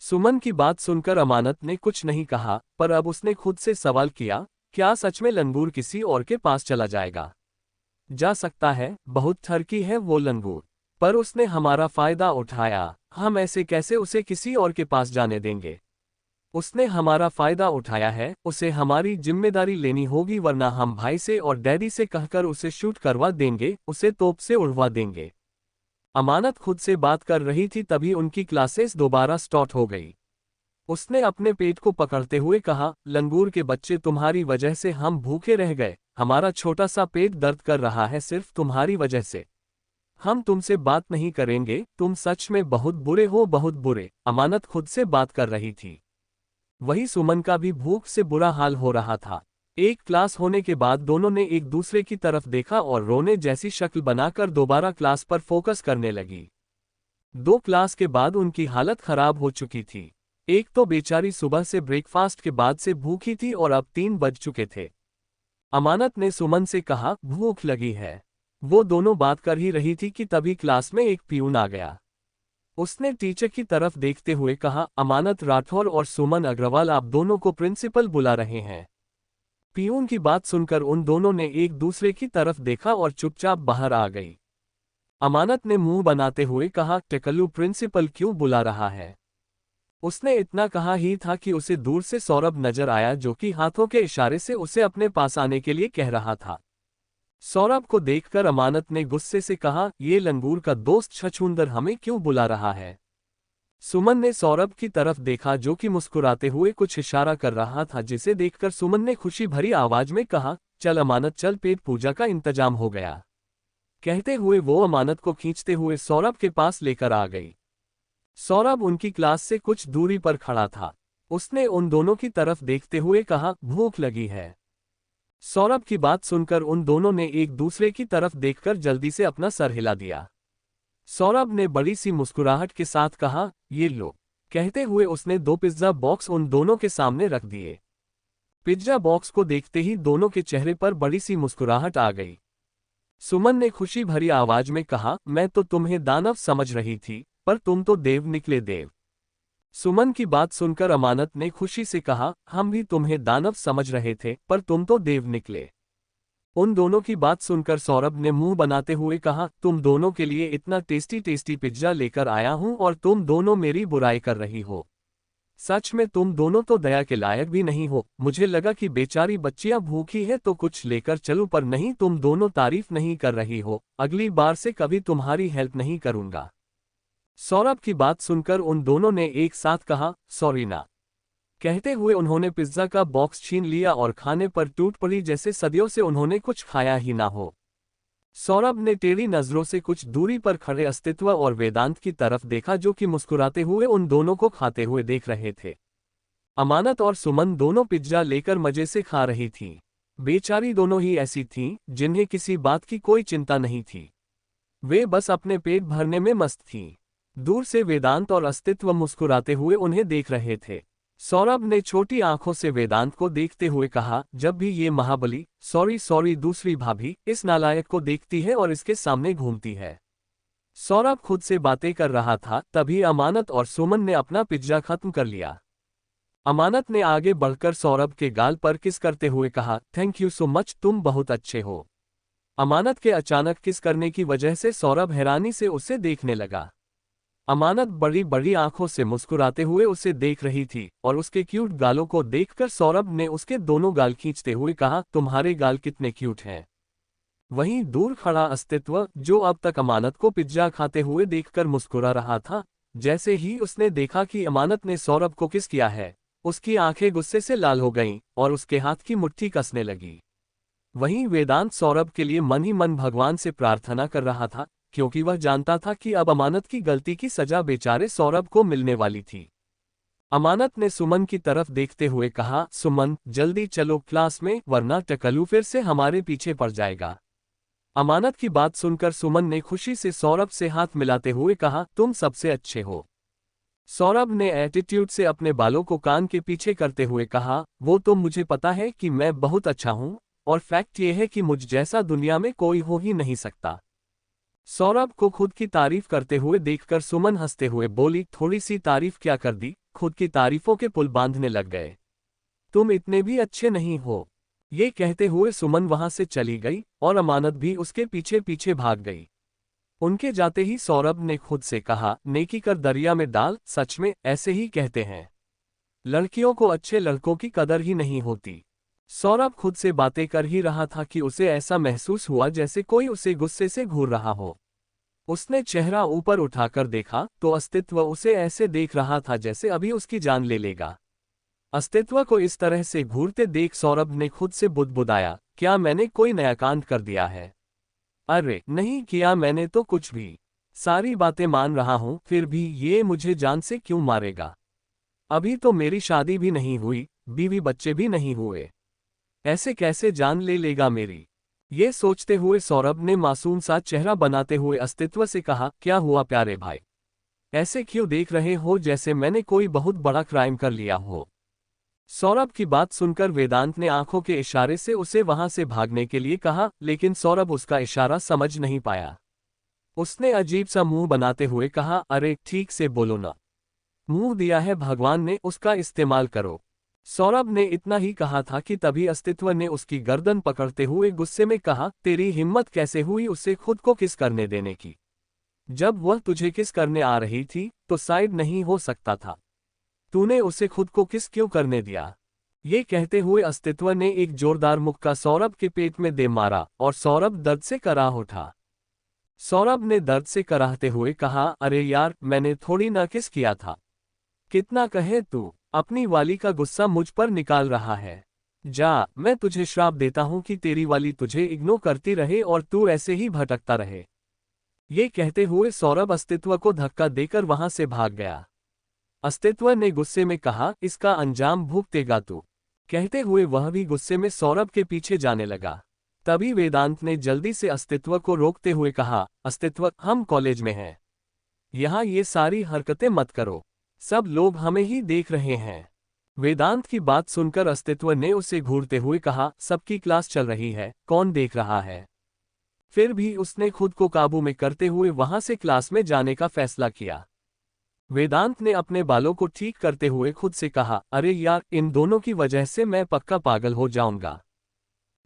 सुमन की बात सुनकर अमानत ने कुछ नहीं कहा, पर अब उसने खुद से सवाल किया, क्या सच में लंगूर किसी और के पास चला जाएगा? जा सकता है, बहुत ठरकी है वो लंगूर, पर उसने हमारा फायदा उठाया। हम ऐसे कैसे उसे किसी और के पास जाने देंगे? उसने हमारा फायदा उठाया है, उसे हमारी जिम्मेदारी लेनी होगी, वरना हम भाई से और डैडी से कहकर उसे शूट करवा देंगे, उसे तोप से उड़वा देंगे। अमानत खुद से बात कर रही थी तभी उनकी क्लासेस दोबारा स्टार्ट हो गई। उसने अपने पेट को पकड़ते हुए कहा, लंगूर के बच्चे, तुम्हारी वजह से हम भूखे रह गए। हमारा छोटा सा पेट दर्द कर रहा है सिर्फ तुम्हारी वजह से। हम तुमसे बात नहीं करेंगे, तुम सच में बहुत बुरे हो, बहुत बुरे। अमानत खुद से बात कर रही थी। वही सुमन का भी भूख से बुरा हाल हो रहा था। एक क्लास होने के बाद दोनों ने एक दूसरे की तरफ देखा और रोने जैसी शक्ल बनाकर दोबारा क्लास पर फोकस करने लगी। 2 क्लास के बाद उनकी हालत खराब हो चुकी थी। एक तो बेचारी सुबह से ब्रेकफास्ट के बाद से भूखी थी और अब 3 बज चुके थे। अमानत ने सुमन से कहा, भूख लगी है। वो दोनों बात कर ही रही थी कि तभी क्लास में एक पियून आ गया। उसने टीचर की तरफ देखते हुए कहा, अमानत राठौर और सुमन अग्रवाल, आप दोनों को प्रिंसिपल बुला रहे हैं। पियून की बात सुनकर उन दोनों ने एक दूसरे की तरफ देखा और चुपचाप बाहर आ गई। अमानत ने मुंह बनाते हुए कहा, टेकल्लू, प्रिंसिपल क्यों बुला रहा है? उसने इतना कहा ही था कि उसे दूर से सौरभ नजर आया, जो कि हाथों के इशारे से उसे अपने पास आने के लिए कह रहा था। सौरभ को देखकर अमानत ने गुस्से से कहा, ये लंगूर का दोस्त छछूंदर हमें क्यों बुला रहा है? सुमन ने सौरभ की तरफ देखा जो कि मुस्कुराते हुए कुछ इशारा कर रहा था, जिसे देखकर सुमन ने खुशी भरी आवाज में कहा, चल अमानत चल, पेट पूजा का इंतजाम हो गया। कहते हुए वो अमानत को खींचते हुए सौरभ के पास लेकर आ गई। सौरभ उनकी क्लास से कुछ दूरी पर खड़ा था। उसने उन दोनों की तरफ देखते हुए कहा, भूख लगी है। सौरभ की बात सुनकर उन दोनों ने एक दूसरे की तरफ देखकर जल्दी से अपना सर हिला दिया। सौरभ ने बड़ी सी मुस्कुराहट के साथ कहा, ये लो। कहते हुए उसने 2 पिज्जा बॉक्स उन दोनों के सामने रख दिए। पिज्जा बॉक्स को देखते ही दोनों के चेहरे पर बड़ी सी मुस्कुराहट आ गई। सुमन ने खुशी भरी आवाज में कहा, मैं तो तुम्हें दानव समझ रही थी, पर तुम तो देव निकले देव। सुमन की बात सुनकर अमानत ने खुशी से कहा, हम भी तुम्हें दानव समझ रहे थे, पर तुम तो देव निकले। उन दोनों की बात सुनकर सौरभ ने मुंह बनाते हुए कहा, तुम दोनों के लिए इतना टेस्टी टेस्टी पिज्जा लेकर आया हूं और तुम दोनों मेरी बुराई कर रही हो। सच में तुम दोनों तो दया के लायक भी नहीं हो। मुझे लगा कि बेचारी बच्चियां भूखी है तो कुछ लेकर चलूं, पर नहीं, तुम दोनों तारीफ नहीं कर रही हो। अगली बार से कभी तुम्हारी हेल्प नहीं करूंगा। सौरभ की बात सुनकर उन दोनों ने एक साथ कहा, सॉरी ना। कहते हुए उन्होंने पिज्जा का बॉक्स छीन लिया और खाने पर टूट पड़ी जैसे सदियों से उन्होंने कुछ खाया ही ना हो। सौरभ ने टेढ़ी नजरों से कुछ दूरी पर खड़े अस्तित्व और वेदांत की तरफ देखा, जो कि मुस्कुराते हुए उन दोनों को खाते हुए देख रहे थे। अमानत और सुमन दोनों पिज्जा लेकर मजे से खा रही थीं। बेचारी दोनों ही ऐसी थीं जिन्हें किसी बात की कोई चिंता नहीं थी। वे बस अपने पेट भरने में मस्त थीं। दूर से वेदांत और अस्तित्व मुस्कुराते हुए उन्हें देख रहे थे। सौरभ ने छोटी आंखों से वेदांत को देखते हुए कहा, जब भी ये महाबली सॉरी दूसरी भाभी इस नालायक को देखती है और इसके सामने घूमती है। सौरभ खुद से बातें कर रहा था, तभी अमानत और सुमन ने अपना पिज्जा खत्म कर लिया। अमानत ने आगे बढ़कर सौरभ के गाल पर किस करते हुए कहा, थैंक यू सो मच, तुम बहुत अच्छे हो। अमानत के अचानक किस करने की वजह से सौरभ हैरानी से उसे देखने लगा। अमानत बड़ी बड़ी आंखों से मुस्कुराते हुए उसे देख रही थी और उसके क्यूट गालों को देखकर सौरभ ने उसके दोनों गाल खींचते हुए कहा, तुम्हारे गाल कितने क्यूट हैं। वहीं दूर खड़ा अस्तित्व, जो अब तक अमानत को पिज्जा खाते हुए देखकर मुस्कुरा रहा था, जैसे ही उसने देखा कि अमानत ने सौरभ को किस किया है, उसकी आंखें गुस्से से लाल हो गईं और उसके हाथ की मुट्ठी कसने लगी। वहीं वेदांत सौरभ के लिए मन ही मन भगवान से प्रार्थना कर रहा था, क्योंकि वह जानता था कि अब अमानत की गलती की सजा बेचारे सौरभ को मिलने वाली थी। अमानत ने सुमन की तरफ देखते हुए कहा, सुमन जल्दी चलो क्लास में, वरना टकलू फिर से हमारे पीछे पड़ जाएगा। अमानत की बात सुनकर सुमन ने खुशी से सौरभ से हाथ मिलाते हुए कहा, तुम सबसे अच्छे हो। सौरभ ने एटीट्यूड से अपने बालों को कान के पीछे करते हुए कहा, वो तो मुझे पता है कि मैं बहुत अच्छा हूं, और फैक्ट ये है कि मुझ जैसा दुनिया में कोई हो ही नहीं सकता। सौरभ को खुद की तारीफ करते हुए देखकर सुमन हंसते हुए बोली, थोड़ी सी तारीफ क्या कर दी, खुद की तारीफों के पुल बांधने लग गए। तुम इतने भी अच्छे नहीं हो। ये कहते हुए सुमन वहां से चली गई और अमानत भी उसके पीछे पीछे भाग गई। उनके जाते ही सौरभ ने खुद से कहा, नेकी कर दरिया में डाल, सच में ऐसे ही कहते हैं। लड़कियों को अच्छे लड़कों की कदर ही नहीं होती। सौरभ खुद से बातें कर ही रहा था कि उसे ऐसा महसूस हुआ जैसे कोई उसे गुस्से से घूर रहा हो। उसने चेहरा ऊपर उठाकर देखा तो अस्तित्व उसे ऐसे देख रहा था जैसे अभी उसकी जान ले लेगा। अस्तित्व को इस तरह से घूरते देख सौरभ ने खुद से बुदबुदाया, क्या मैंने कोई नया कांड कर दिया है? अरे नहीं किया मैंने तो कुछ भी। सारी बातें मान रहा हूं, फिर भी ये मुझे जान से क्यों मारेगा? अभी तो मेरी शादी भी नहीं हुई, बीवी बच्चे भी नहीं हुए। ऐसे कैसे जान ले लेगा मेरी? ये सोचते हुए सौरभ ने मासूम सा चेहरा बनाते हुए अस्तित्व से कहा, क्या हुआ प्यारे भाई? ऐसे क्यों देख रहे हो जैसे मैंने कोई बहुत बड़ा क्राइम कर लिया हो? सौरभ की बात सुनकर वेदांत ने आंखों के इशारे से उसे वहां से भागने के लिए कहा, लेकिन सौरभ उसका इशारा समझ नहीं पाया। उसने अजीब सा मुंह बनाते हुए कहा, अरे ठीक से बोलो ना। मुंह दिया है भगवान ने, उसका इस्तेमाल करो। सौरभ ने इतना ही कहा था कि तभी अस्तित्व ने उसकी गर्दन पकड़ते हुए गुस्से में कहा, तेरी हिम्मत कैसे हुई उसे खुद को किस करने देने की? जब वह तुझे किस करने आ रही थी तो साइड नहीं हो सकता था। तूने उसे खुद को किस क्यों करने दिया? ये कहते हुए अस्तित्व ने एक जोरदार मुक्का सौरभ के पेट में दे मारा और सौरभ दर्द से कराह उठा। सौरभ ने दर्द से कराहते हुए कहा, अरे यार, मैंने थोड़ी ना किस किया था। कितना कहे तू, अपनी वाली का गुस्सा मुझ पर निकाल रहा है। जा, मैं तुझे श्राप देता हूं कि तेरी वाली तुझे इग्नोर करती रहे और तू ऐसे ही भटकता रहे। ये कहते हुए सौरभ अस्तित्व को धक्का देकर वहां से भाग गया। अस्तित्व ने गुस्से में कहा, इसका अंजाम भुगतेगा तू। कहते हुए वह भी गुस्से में सौरभ के पीछे जाने लगा। तभी वेदांत ने जल्दी से अस्तित्व को रोकते हुए कहा, अस्तित्व, हम कॉलेज में हैं। यहाँ ये सारी हरकतें मत करो। सब लोग हमें ही देख रहे हैं। वेदांत की बात सुनकर अस्तित्व ने उसे घूरते हुए कहा, सबकी क्लास चल रही है, कौन देख रहा है। फिर भी उसने खुद को काबू में करते हुए वहां से क्लास में जाने का फैसला किया। वेदांत ने अपने बालों को ठीक करते हुए खुद से कहा, अरे यार, इन दोनों की वजह से मैं पक्का पागल हो जाऊंगा।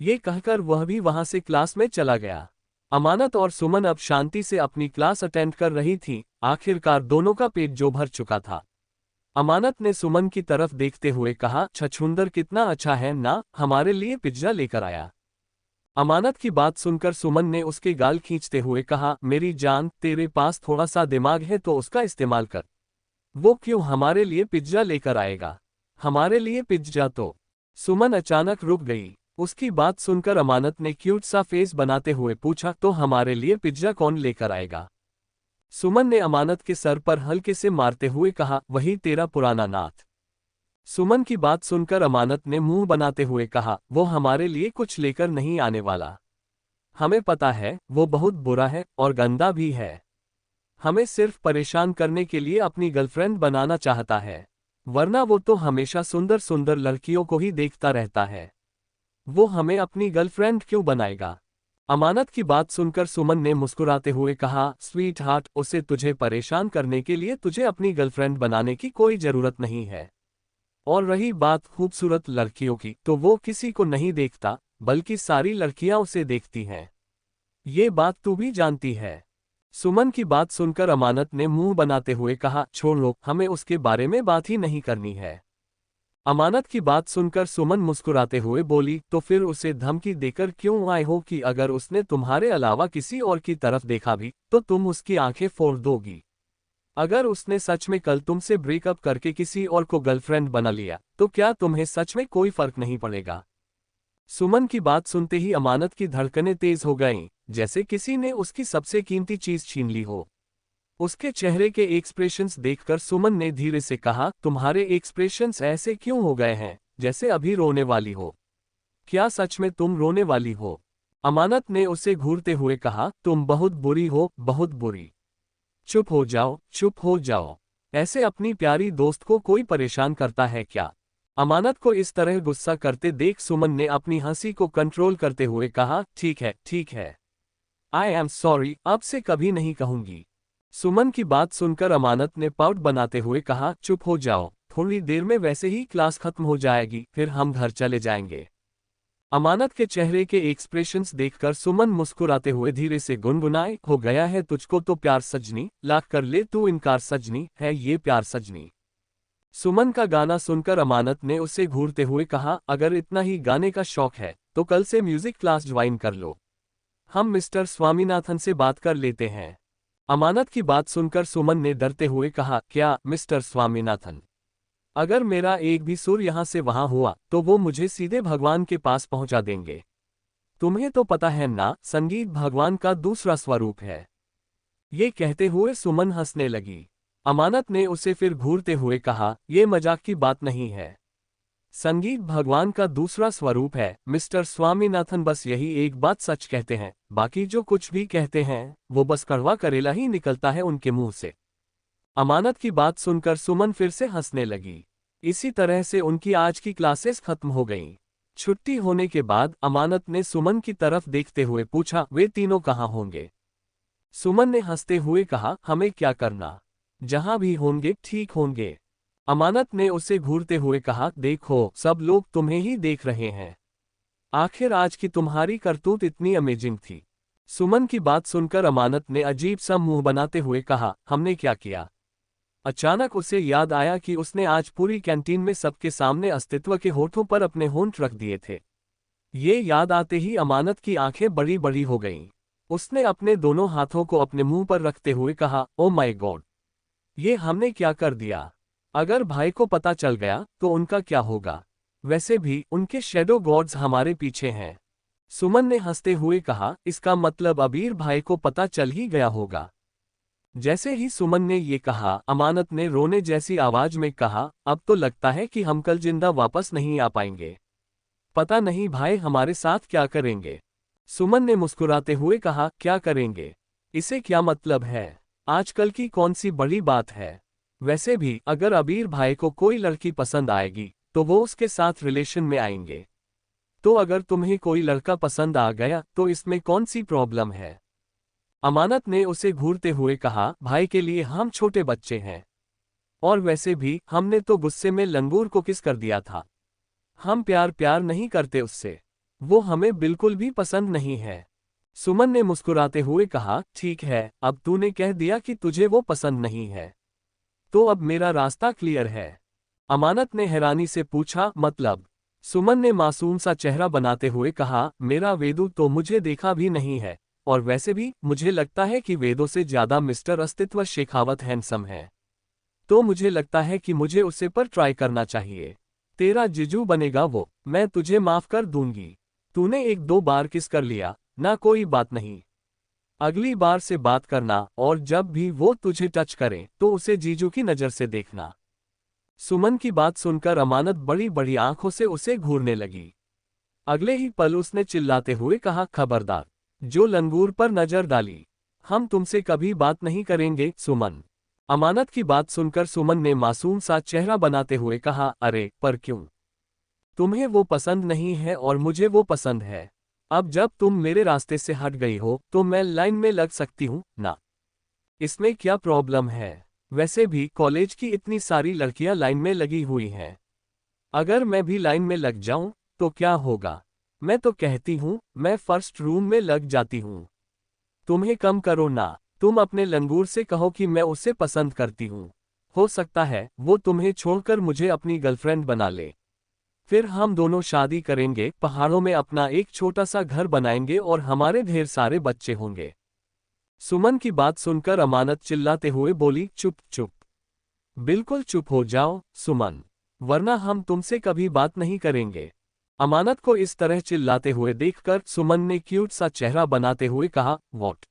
ये कहकर वह भी वहां से क्लास में चला गया। अमानत और सुमन अब शांति से अपनी क्लास अटेंड कर रही थी। आखिरकार दोनों का पेट जो भर चुका था। अमानत ने सुमन की तरफ देखते हुए कहा, छछूंदर कितना अच्छा है ना, हमारे लिए पिज्जा लेकर आया। अमानत की बात सुनकर सुमन ने उसके गाल खींचते हुए कहा, मेरी जान, तेरे पास थोड़ा सा दिमाग है तो उसका इस्तेमाल कर। वो क्यों हमारे लिए पिज्जा लेकर आएगा? हमारे लिए पिज्जा तो। सुमन अचानक रुक गई। उसकी बात सुनकर अमानत ने क्यूट सा फेस बनाते हुए पूछा, तो हमारे लिए पिज्जा कौन लेकर आएगा? सुमन ने अमानत के सर पर हल्के से मारते हुए कहा, वही तेरा पुराना नाथ। सुमन की बात सुनकर अमानत ने मुंह बनाते हुए कहा, वो हमारे लिए कुछ लेकर नहीं आने वाला। हमें पता है वो बहुत बुरा है और गंदा भी है। हमें सिर्फ परेशान करने के लिए अपनी गर्लफ्रेंड बनाना चाहता है, वरना वो तो हमेशा सुंदर सुंदर लड़कियों को ही देखता रहता है। वो हमें अपनी गर्लफ्रेंड क्यों बनाएगा? अमानत की बात सुनकर सुमन ने मुस्कुराते हुए कहा, स्वीट हार्ट, उसे तुझे परेशान करने के लिए तुझे अपनी गर्लफ्रेंड बनाने की कोई जरूरत नहीं है। और रही बात खूबसूरत लड़कियों की, तो वो किसी को नहीं देखता, बल्कि सारी लड़कियां उसे देखती हैं। ये बात तू भी जानती है। सुमन की बात सुनकर अमानत ने मुंह बनाते हुए कहा, छोड़ लो, हमें उसके बारे में बात ही नहीं करनी है। अमानत की बात सुनकर सुमन मुस्कुराते हुए बोली, तो फिर उसे धमकी देकर क्यों आए हो कि अगर उसने तुम्हारे अलावा किसी और की तरफ देखा भी तो तुम उसकी आंखें फोड़ दोगी? अगर उसने सच में कल तुमसे ब्रेकअप करके किसी और को गर्लफ्रेंड बना लिया तो क्या तुम्हें सच में कोई फर्क नहीं पड़ेगा? सुमन की बात सुनते ही अमानत की धड़कनें तेज हो गईं, जैसे किसी ने उसकी सबसे कीमती चीज छीन ली हो। उसके चेहरे के एक्सप्रेशंस देखकर सुमन ने धीरे से कहा, तुम्हारे एक्सप्रेशंस ऐसे क्यों हो गए हैं, जैसे अभी रोने वाली हो? क्या सच में तुम रोने वाली हो? अमानत ने उसे घूरते हुए कहा, तुम बहुत बुरी हो, बहुत बुरी। चुप हो जाओ, चुप हो जाओ। ऐसे अपनी प्यारी दोस्त को कोई परेशान करता है क्या? अमानत को इस तरह गुस्सा करते देख सुमन ने अपनी हंसी को कंट्रोल करते हुए कहा, ठीक है, ठीक है। आई एम सॉरी, अब से कभी नहीं कहूंगी। सुमन की बात सुनकर अमानत ने पाउट बनाते हुए कहा, चुप हो जाओ, थोड़ी देर में वैसे ही क्लास खत्म हो जाएगी, फिर हम घर चले जाएंगे। अमानत के चेहरे के एक्सप्रेशंस देखकर सुमन मुस्कुराते हुए धीरे से गुनगुनाए, हो गया है तुझको तो प्यार सजनी, लाख कर ले तू इनकार सजनी, है ये प्यार सजनी। सुमन का गाना सुनकर अमानत ने उसे घूरते हुए कहा, अगर इतना ही गाने का शौक है तो कल से म्यूजिक क्लास ज्वाइन कर लो। हम मिस्टर स्वामीनाथन से बात कर लेते हैं। अमानत की बात सुनकर सुमन ने डरते हुए कहा, क्या मिस्टर स्वामीनाथन? अगर मेरा एक भी सुर यहां से वहां हुआ तो वो मुझे सीधे भगवान के पास पहुंचा देंगे। तुम्हें तो पता है ना, संगीत भगवान का दूसरा स्वरूप है। ये कहते हुए सुमन हंसने लगी। अमानत ने उसे फिर घूरते हुए कहा, यह मजाक की बात नहीं है। संगीत भगवान का दूसरा स्वरूप है मिस्टर स्वामीनाथन, बस यही एक बात सच कहते हैं, बाकी जो कुछ भी कहते हैं वो बस कड़वा करेला ही निकलता है उनके मुंह से। अमानत की बात सुनकर सुमन फिर से हंसने लगी। इसी तरह से उनकी आज की क्लासेस खत्म हो गईं। छुट्टी होने के बाद अमानत ने सुमन की तरफ देखते हुए पूछा, वे तीनों कहाँ होंगे? सुमन ने हंसते हुए कहा, हमें क्या करना, जहां भी होंगे ठीक होंगे। अमानत ने उसे घूरते हुए कहा, देखो, सब लोग तुम्हें ही देख रहे हैं। आखिर आज की तुम्हारी करतूत इतनी अमेजिंग थी। सुमन की बात सुनकर अमानत ने अजीब सा मुंह बनाते हुए कहा, हमने क्या किया? अचानक उसे याद आया कि उसने आज पूरी कैंटीन में सबके सामने अस्तित्व के होठों पर अपने होंठ रख दिए थे। ये याद आते ही अमानत की आंखें बड़ी बड़ी हो गईं। उसने अपने दोनों हाथों को अपने मुंह पर रखते हुए कहा, ओ माय गॉड, ये हमने क्या कर दिया? अगर भाई को पता चल गया तो उनका क्या होगा? वैसे भी उनके शैडो गॉड्स हमारे पीछे हैं। सुमन ने हंसते हुए कहा, इसका मतलब अबीर भाई को पता चल ही गया होगा। जैसे ही सुमन ने ये कहा, अमानत ने रोने जैसी आवाज में कहा, अब तो लगता है कि हम कल जिंदा वापस नहीं आ पाएंगे। पता नहीं भाई हमारे साथ क्या करेंगे। सुमन ने मुस्कुराते हुए कहा, क्या करेंगे? इसे क्या मतलब है? आजकल की कौन सी बड़ी बात है? वैसे भी अगर अबीर भाई को कोई लड़की पसंद आएगी तो वो उसके साथ रिलेशन में आएंगे। तो अगर तुम्हें कोई लड़का पसंद आ गया तो इसमें कौन सी प्रॉब्लम है? अमानत ने उसे घूरते हुए कहा, भाई के लिए हम छोटे बच्चे हैं। और वैसे भी हमने तो गुस्से में लंगूर को किस कर दिया था। हम प्यार प्यार नहीं करते उससे। वो हमें बिल्कुल भी पसंद नहीं है। सुमन ने मुस्कुराते हुए कहा, ठीक है, अब तूने कह दिया कि तुझे वो पसंद नहीं है तो अब मेरा रास्ता क्लियर है। अमानत ने हैरानी से पूछा, मतलब? सुमन ने मासूम सा चेहरा बनाते हुए कहा, मेरा वेदू तो मुझे देखा भी नहीं है, और वैसे भी मुझे लगता है कि वेदों से ज्यादा मिस्टर अस्तित्व शेखावत हैंडसम है। तो मुझे लगता है कि मुझे उसे पर ट्राई करना चाहिए। तेरा जिजू बनेगा वो, मैं तुझे माफ कर दूंगी। तूने एक दो बार किस कर लिया ना, कोई बात नहीं। अगली बार से बात करना, और जब भी वो तुझे टच करे तो उसे जीजू की नज़र से देखना। सुमन की बात सुनकर अमानत बड़ी बड़ी आंखों से उसे घूरने लगी। अगले ही पल उसने चिल्लाते हुए कहा, खबरदार, जो लंगूर पर नजर डाली, हम तुमसे कभी बात नहीं करेंगे। सुमन। अमानत की बात सुनकर सुमन ने मासूम सा चेहरा बनाते हुए कहा, अरे पर क्यों? तुम्हें वो पसंद नहीं है और मुझे वो पसंद है। अब जब तुम मेरे रास्ते से हट गई हो तो मैं लाइन में लग सकती हूँ ना? इसमें क्या प्रॉब्लम है? वैसे भी कॉलेज की इतनी सारी लड़कियां लाइन में लगी हुई हैं। अगर मैं भी लाइन में लग जाऊं तो क्या होगा? मैं तो कहती हूँ मैं फर्स्ट रूम में लग जाती हूँ। तुम्हें कम करो ना, तुम अपने लंगूर से कहो कि मैं उसे पसंद करती हूँ। हो सकता है वो तुम्हें छोड़कर मुझे अपनी गर्लफ्रेंड बना ले। फिर हम दोनों शादी करेंगे, पहाड़ों में अपना एक छोटा सा घर बनाएंगे और हमारे ढेर सारे बच्चे होंगे। सुमन की बात सुनकर अमानत चिल्लाते हुए बोली, चुप चुप, बिल्कुल चुप हो जाओ सुमन, वरना हम तुमसे कभी बात नहीं करेंगे। अमानत को इस तरह चिल्लाते हुए देखकर सुमन ने क्यूट सा चेहरा बनाते हुए कहा, व्हाट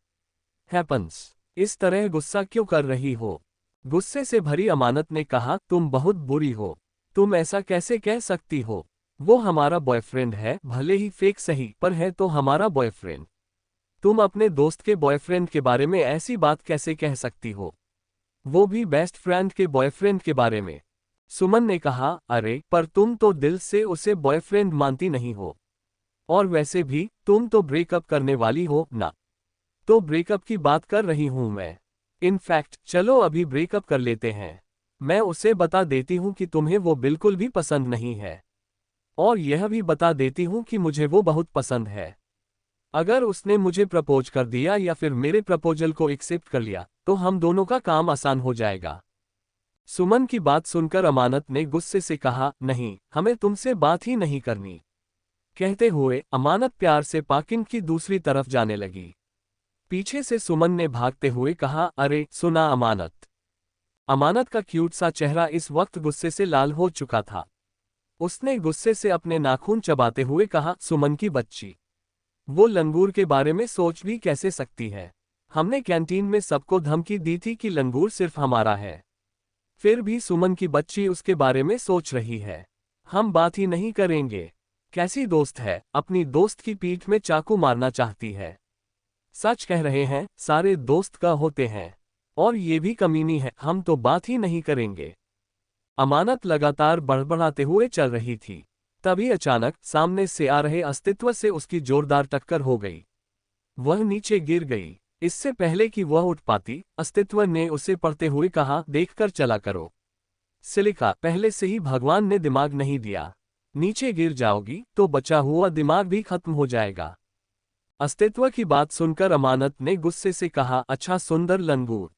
हैपन्स? इस तरह गुस्सा क्यों कर रही हो? गुस्से से भरी अमानत ने कहा, तुम बहुत बुरी हो। तुम ऐसा कैसे कह सकती हो? वो हमारा बॉयफ्रेंड है, भले ही फेक सही, पर है तो हमारा बॉयफ्रेंड। तुम अपने दोस्त के बॉयफ्रेंड के बारे में ऐसी बात कैसे कह सकती हो? वो भी बेस्ट फ्रेंड के बॉयफ्रेंड के बारे में। सुमन ने कहा, अरे पर तुम तो दिल से उसे बॉयफ्रेंड मानती नहीं हो। और वैसे भी तुम तो ब्रेकअप करने वाली हो ना? तो ब्रेकअप की बात कर रही हूं मैं। इनफैक्ट चलो अभी ब्रेकअप कर लेते हैं। मैं उसे बता देती हूँ कि तुम्हें वो बिल्कुल भी पसंद नहीं है। और यह भी बता देती हूँ कि मुझे वो बहुत पसंद है। अगर उसने मुझे प्रपोज कर दिया या फिर मेरे प्रपोजल को एक्सेप्ट कर लिया तो हम दोनों का काम आसान हो जाएगा। सुमन की बात सुनकर अमानत ने गुस्से से कहा, नहीं, हमें तुमसे बात ही नहीं करनी। कहते हुए अमानत प्यार से पार्किंग की दूसरी तरफ जाने लगी। पीछे से सुमन ने भागते हुए कहा, अरे सुना अमानत। अमानत का क्यूट सा चेहरा इस वक्त गुस्से से लाल हो चुका था। उसने गुस्से से अपने नाखून चबाते हुए कहा, सुमन की बच्ची, वो लंगूर के बारे में सोच भी कैसे सकती है? हमने कैंटीन में सबको धमकी दी थी कि लंगूर सिर्फ हमारा है। फिर भी सुमन की बच्ची उसके बारे में सोच रही है। हम बात ही नहीं करेंगे। कैसी दोस्त है, अपनी दोस्त की पीठ में चाकू मारना चाहती है। सच कह रहे हैं, सारे दोस्त का होते हैं। और ये भी कमीनी है, हम तो बात ही नहीं करेंगे। अमानत लगातार बड़बड़ाते हुए चल रही थी। तभी अचानक सामने से आ रहे अस्तित्व से उसकी जोरदार टक्कर हो गई। वह नीचे गिर गई। इससे पहले कि वह उठ पाती, अस्तित्व ने उसे पढ़ते हुए कहा, देखकर चला करो। सिलिका, पहले से ही भगवान ने दिमाग नहीं दिया। नीचे गिर जाओगी तो बचा हुआ दिमाग भी खत्म हो जाएगा। अस्तित्व की बात सुनकर अमानत ने गुस्से से कहा, अच्छा सुंदर लंगूर,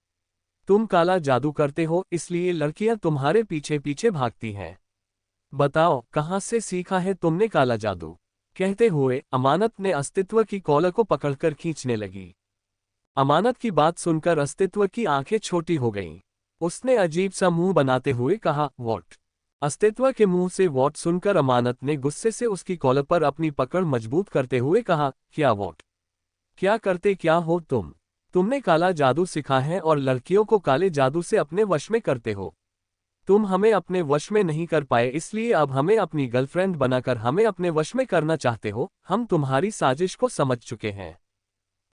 तुम काला जादू करते हो इसलिए लड़कियां तुम्हारे पीछे पीछे भागती हैं। बताओ कहां से सीखा है तुमने काला जादू? कहते हुए अमानत ने अस्तित्व की कॉलर को पकड़कर खींचने लगी। अमानत की बात सुनकर अस्तित्व की आंखें छोटी हो गईं। उसने अजीब सा मुंह बनाते हुए कहा, व्हाट? अस्तित्व के मुंह से व्हाट सुनकर अमानत ने गुस्से से उसकी कॉलर पर अपनी पकड़ मजबूत करते हुए कहा, क्या व्हाट? क्या करते क्या हो तुम? तुमने काला जादू सीखा है और लड़कियों को काले जादू से अपने वश में करते हो। तुम हमें अपने वश में नहीं कर पाए, इसलिए अब हमें अपनी गर्लफ्रेंड बनाकर हमें अपने वश में करना चाहते हो। हम तुम्हारी साजिश को समझ चुके हैं।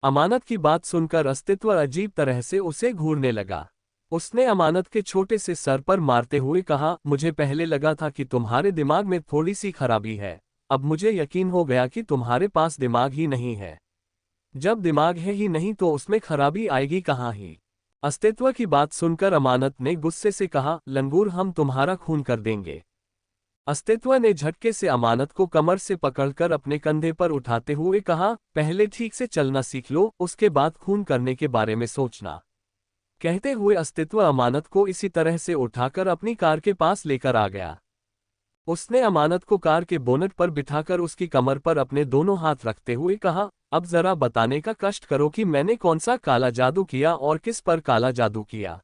अमानत की बात सुनकर अस्तित्व अजीब तरह से उसे घूरने लगा। उसने अमानत के छोटे से सर पर मारते हुए कहा, मुझे पहले लगा था कि तुम्हारे दिमाग में थोड़ी सी खराबी है। अब मुझे यकीन हो गया कि तुम्हारे पास दिमाग ही नहीं है। जब दिमाग है ही नहीं तो उसमें खराबी आएगी कहाँ ही। अस्तित्व की बात सुनकर अमानत ने गुस्से से कहा, लंगूर, हम तुम्हारा खून कर देंगे। अस्तित्व ने झटके से अमानत को कमर से पकड़कर अपने कंधे पर उठाते हुए कहा, पहले ठीक से चलना सीख लो, उसके बाद खून करने के बारे में सोचना। कहते हुए अस्तित्व अमानत को इसी तरह से उठाकर अपनी कार के पास लेकर आ गया। उसने अमानत को कार के बोनट पर बिठाकर उसकी कमर पर अपने दोनों हाथ रखते हुए कहा, अब जरा बताने का कष्ट करो कि मैंने कौन सा काला जादू किया और किस पर काला जादू किया।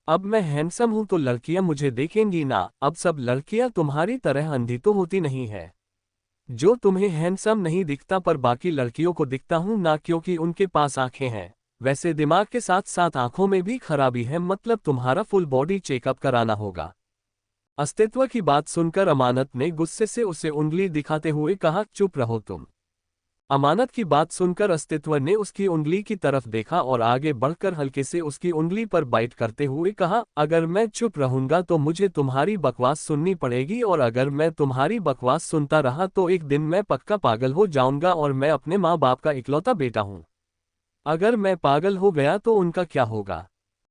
अब मैं हैंडसम हूं तो लड़कियां मुझे देखेंगी ना। अब सब लड़कियां तुम्हारी तरह अंधी तो होती नहीं है। जो तुम्हें हैंडसम नहीं दिखता पर बाकी लड़कियों को दिखता हूं ना, क्योंकि उनके पास आंखें हैं, वैसे दिमाग के साथ साथ आंखों में भी खराबी है। मतलब तुम्हारा फुल बॉडी चेकअप कराना होगा। अस्तित्व की बात सुनकर अमानत ने गुस्से से उसे उंगली दिखाते हुए कहा, चुप रहो तुम। अमानत की बात सुनकर अस्तित्व ने उसकी उंगली की तरफ देखा और आगे बढ़कर हल्के से उसकी उंगली पर बाइट करते हुए कहा, अगर मैं चुप रहूंगा तो मुझे तुम्हारी बकवास सुननी पड़ेगी, और अगर मैं तुम्हारी बकवास सुनता रहा तो एक दिन मैं पक्का पागल हो जाऊंगा, और मैं अपने माँ बाप का इकलौता बेटा हूँ। अगर मैं पागल हो गया तो उनका क्या होगा।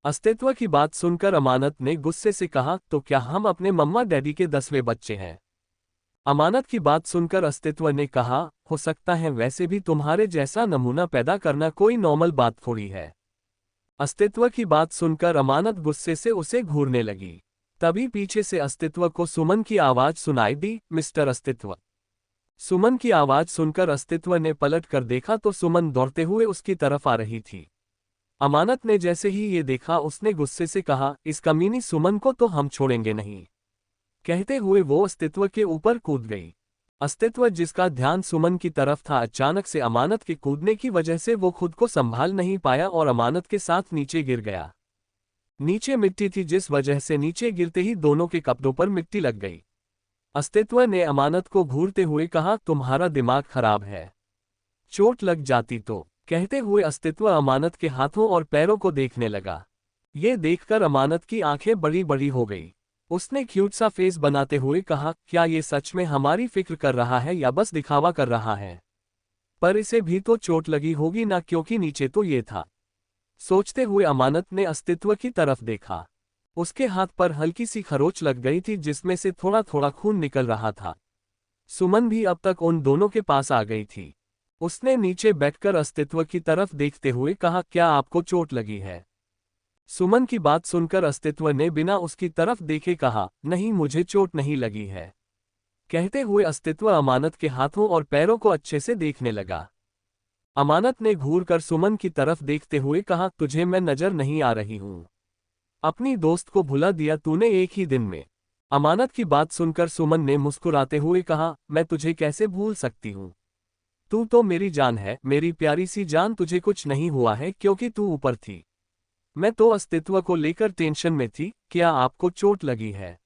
अस्तित्व की बात सुनकर अमानत ने गुस्से से कहा, तो क्या हम अपने मम्मा डैडी के 10वें बच्चे हैं। अमानत की बात सुनकर अस्तित्व ने कहा, हो सकता है, वैसे भी तुम्हारे जैसा नमूना पैदा करना कोई नॉर्मल बात थोड़ी है। अस्तित्व की बात सुनकर अमानत गुस्से से उसे घूरने लगी। तभी पीछे से अस्तित्व को सुमन की आवाज सुनाई दी, मिस्टर अस्तित्व। सुमन की आवाज सुनकर अस्तित्व ने पलट कर देखा तो सुमन दौड़ते हुए उसकी तरफ आ रही थी। अमानत ने जैसे ही ये देखा उसने गुस्से से कहा, इस कमीनी सुमन को तो हम छोड़ेंगे नहीं। कहते हुए वो अस्तित्व के ऊपर कूद गई। अस्तित्व जिसका ध्यान सुमन की तरफ था, अचानक से अमानत के कूदने की वजह से वो खुद को संभाल नहीं पाया और अमानत के साथ नीचे गिर गया। नीचे मिट्टी थी, जिस वजह से नीचे गिरते ही दोनों के कपड़ों पर मिट्टी लग गई। अस्तित्व ने अमानत को घूरते हुए कहा, तुम्हारा दिमाग खराब है, चोट लग जाती तो। कहते हुए अस्तित्व अमानत के हाथों और पैरों को देखने लगा। ये देखकर अमानत की आंखें बड़ी बड़ी हो गई। उसने क्यूट सा फेस बनाते हुए कहा, क्या ये सच में हमारी फिक्र कर रहा है या बस दिखावा कर रहा है। पर इसे भी तो चोट लगी होगी ना, क्योंकि नीचे तो ये था। सोचते हुए अमानत ने अस्तित्व की तरफ देखा। उसके हाथ पर हल्की सी खरोच लग गई थी, जिसमें से थोड़ा थोड़ा खून निकल रहा था। सुमन भी अब तक उन दोनों के पास आ गई थी। उसने नीचे बैठकर अस्तित्व की तरफ देखते हुए कहा, क्या आपको चोट लगी है। सुमन की बात सुनकर अस्तित्व ने बिना उसकी तरफ देखे कहा, नहीं, मुझे चोट नहीं लगी है। कहते हुए अस्तित्व अमानत के हाथों और पैरों को अच्छे से देखने लगा। अमानत ने घूरकर सुमन की तरफ देखते हुए कहा, तुझे मैं नजर नहीं आ रही हूं। अपनी दोस्त को भुला दिया तूने एक ही दिन में। अमानत की बात सुनकर सुमन ने मुस्कुराते हुए कहा, मैं तुझे कैसे भूल सकती हूँ। तू तो मेरी जान है, मेरी प्यारी सी जान। तुझे कुछ नहीं हुआ है क्योंकि तू ऊपर थी। मैं तो अस्तित्व को लेकर टेंशन में थी। क्या आपको चोट लगी है।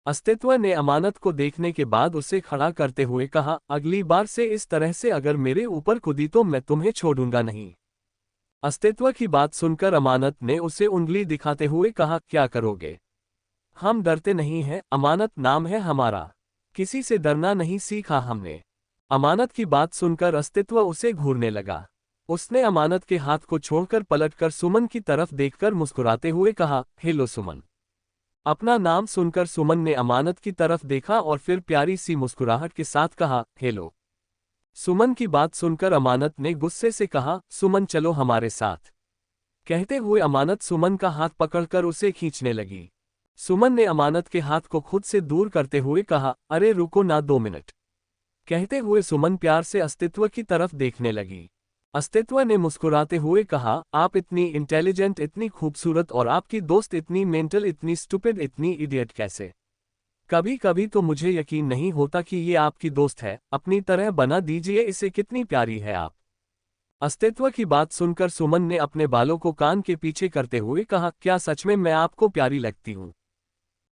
अस्तित्व ने अमानत को देखने के बाद उसे खड़ा करते हुए कहा, अगली बार से इस तरह से अगर मेरे ऊपर कूदी तो मैं तुम्हें छोड़ूंगा नहीं। अस्तित्व की बात सुनकर अमानत ने उसे उंगली दिखाते हुए कहा, क्या करोगे। हम डरते नहीं हैं, अमानत नाम है हमारा। किसी से डरना नहीं सीखा हमने। अमानत की बात सुनकर अस्तित्व उसे घूरने लगा। उसने अमानत के हाथ को छोड़कर पलटकर सुमन की तरफ देखकर मुस्कुराते हुए कहा, हेलो सुमन। अपना नाम सुनकर सुमन ने अमानत की तरफ देखा और फिर प्यारी सी मुस्कुराहट के साथ कहा, हेलो। सुमन की बात सुनकर अमानत ने गुस्से से कहा, सुमन चलो हमारे साथ। कहते हुए अमानत सुमन का हाथ पकड़कर उसे खींचने लगी। सुमन ने अमानत के हाथ को खुद से दूर करते हुए कहा, अरे रुको ना, 2 मिनट। कहते हुए सुमन प्यार से अस्तित्व की तरफ देखने लगी। अस्तित्व ने मुस्कुराते हुए कहा, आप इतनी इंटेलिजेंट, इतनी खूबसूरत, और आपकी दोस्त इतनी मेंटल, इतनी स्टूपिड, इतनी इडियट कैसे। कभी कभी तो मुझे यकीन नहीं होता कि ये आपकी दोस्त है। अपनी तरह बना दीजिए इसे, कितनी प्यारी है आप। अस्तित्व की बात सुनकर सुमन ने अपने बालों को कान के पीछे करते हुए कहा, क्या सच में मैं आपको प्यारी लगती हूँ?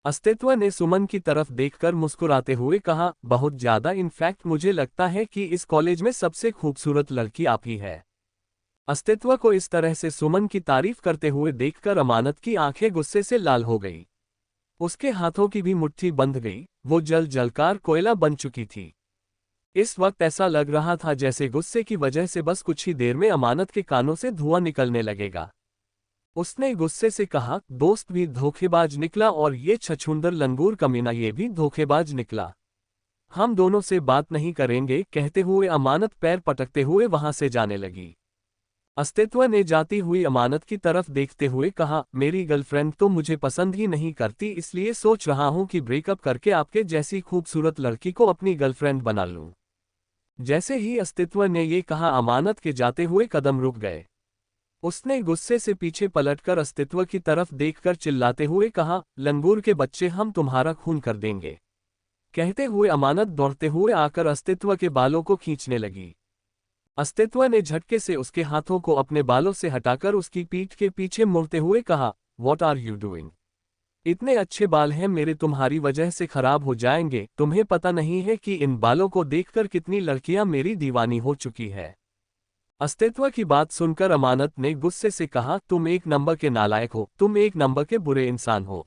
अस्तित्व ने सुमन की तरफ देखकर मुस्कुराते हुए कहा, बहुत ज्यादा, इनफैक्ट मुझे लगता है कि इस कॉलेज में सबसे खूबसूरत लड़की आप ही है। अस्तित्व को इस तरह से सुमन की तारीफ करते हुए देखकर अमानत की आंखें गुस्से से लाल हो गई। उसके हाथों की भी मुट्ठी बंध गई, वो जल जलकार कोयला बन चुकी थी। इस वक्त ऐसा लग रहा था जैसे गुस्से की वजह से बस कुछ ही देर में अमानत के कानों से धुआं निकलने लगेगा। उसने गुस्से से कहा, दोस्त भी धोखेबाज निकला और ये छछूंदर लंगूर कमीना ये भी धोखेबाज निकला। हम दोनों से बात नहीं करेंगे। कहते हुए अमानत पैर पटकते हुए वहां से जाने लगी। अस्तित्व ने जाती हुई अमानत की तरफ देखते हुए कहा, मेरी गर्लफ्रेंड तो मुझे पसंद ही नहीं करती, इसलिए सोच रहा हूं कि ब्रेकअप करके आपके जैसी खूबसूरत लड़की को अपनी गर्लफ्रेंड बना लूं। जैसे ही अस्तित्व ने ये कहा, अमानत के जाते हुए कदम रुक गए। उसने गुस्से से पीछे पलटकर अस्तित्व की तरफ देखकर चिल्लाते हुए कहा, लंगूर के बच्चे, हम तुम्हारा खून कर देंगे। कहते हुए अमानत दौड़ते हुए आकर अस्तित्व के बालों को खींचने लगी। अस्तित्व ने झटके से उसके हाथों को अपने बालों से हटाकर उसकी पीठ के पीछे मुड़ते हुए कहा, व्हाट आर यू डूइंग? इतने अच्छे बाल हैं मेरे, तुम्हारी वजह से खराब हो जाएंगे। तुम्हें पता नहीं है कि इन बालों को देखकर कितनी लड़कियां मेरी दीवानी हो चुकी है। अस्तित्व की बात सुनकर अमानत ने गुस्से से कहा, तुम एक नंबर के नालायक हो, तुम एक नंबर के बुरे इंसान हो।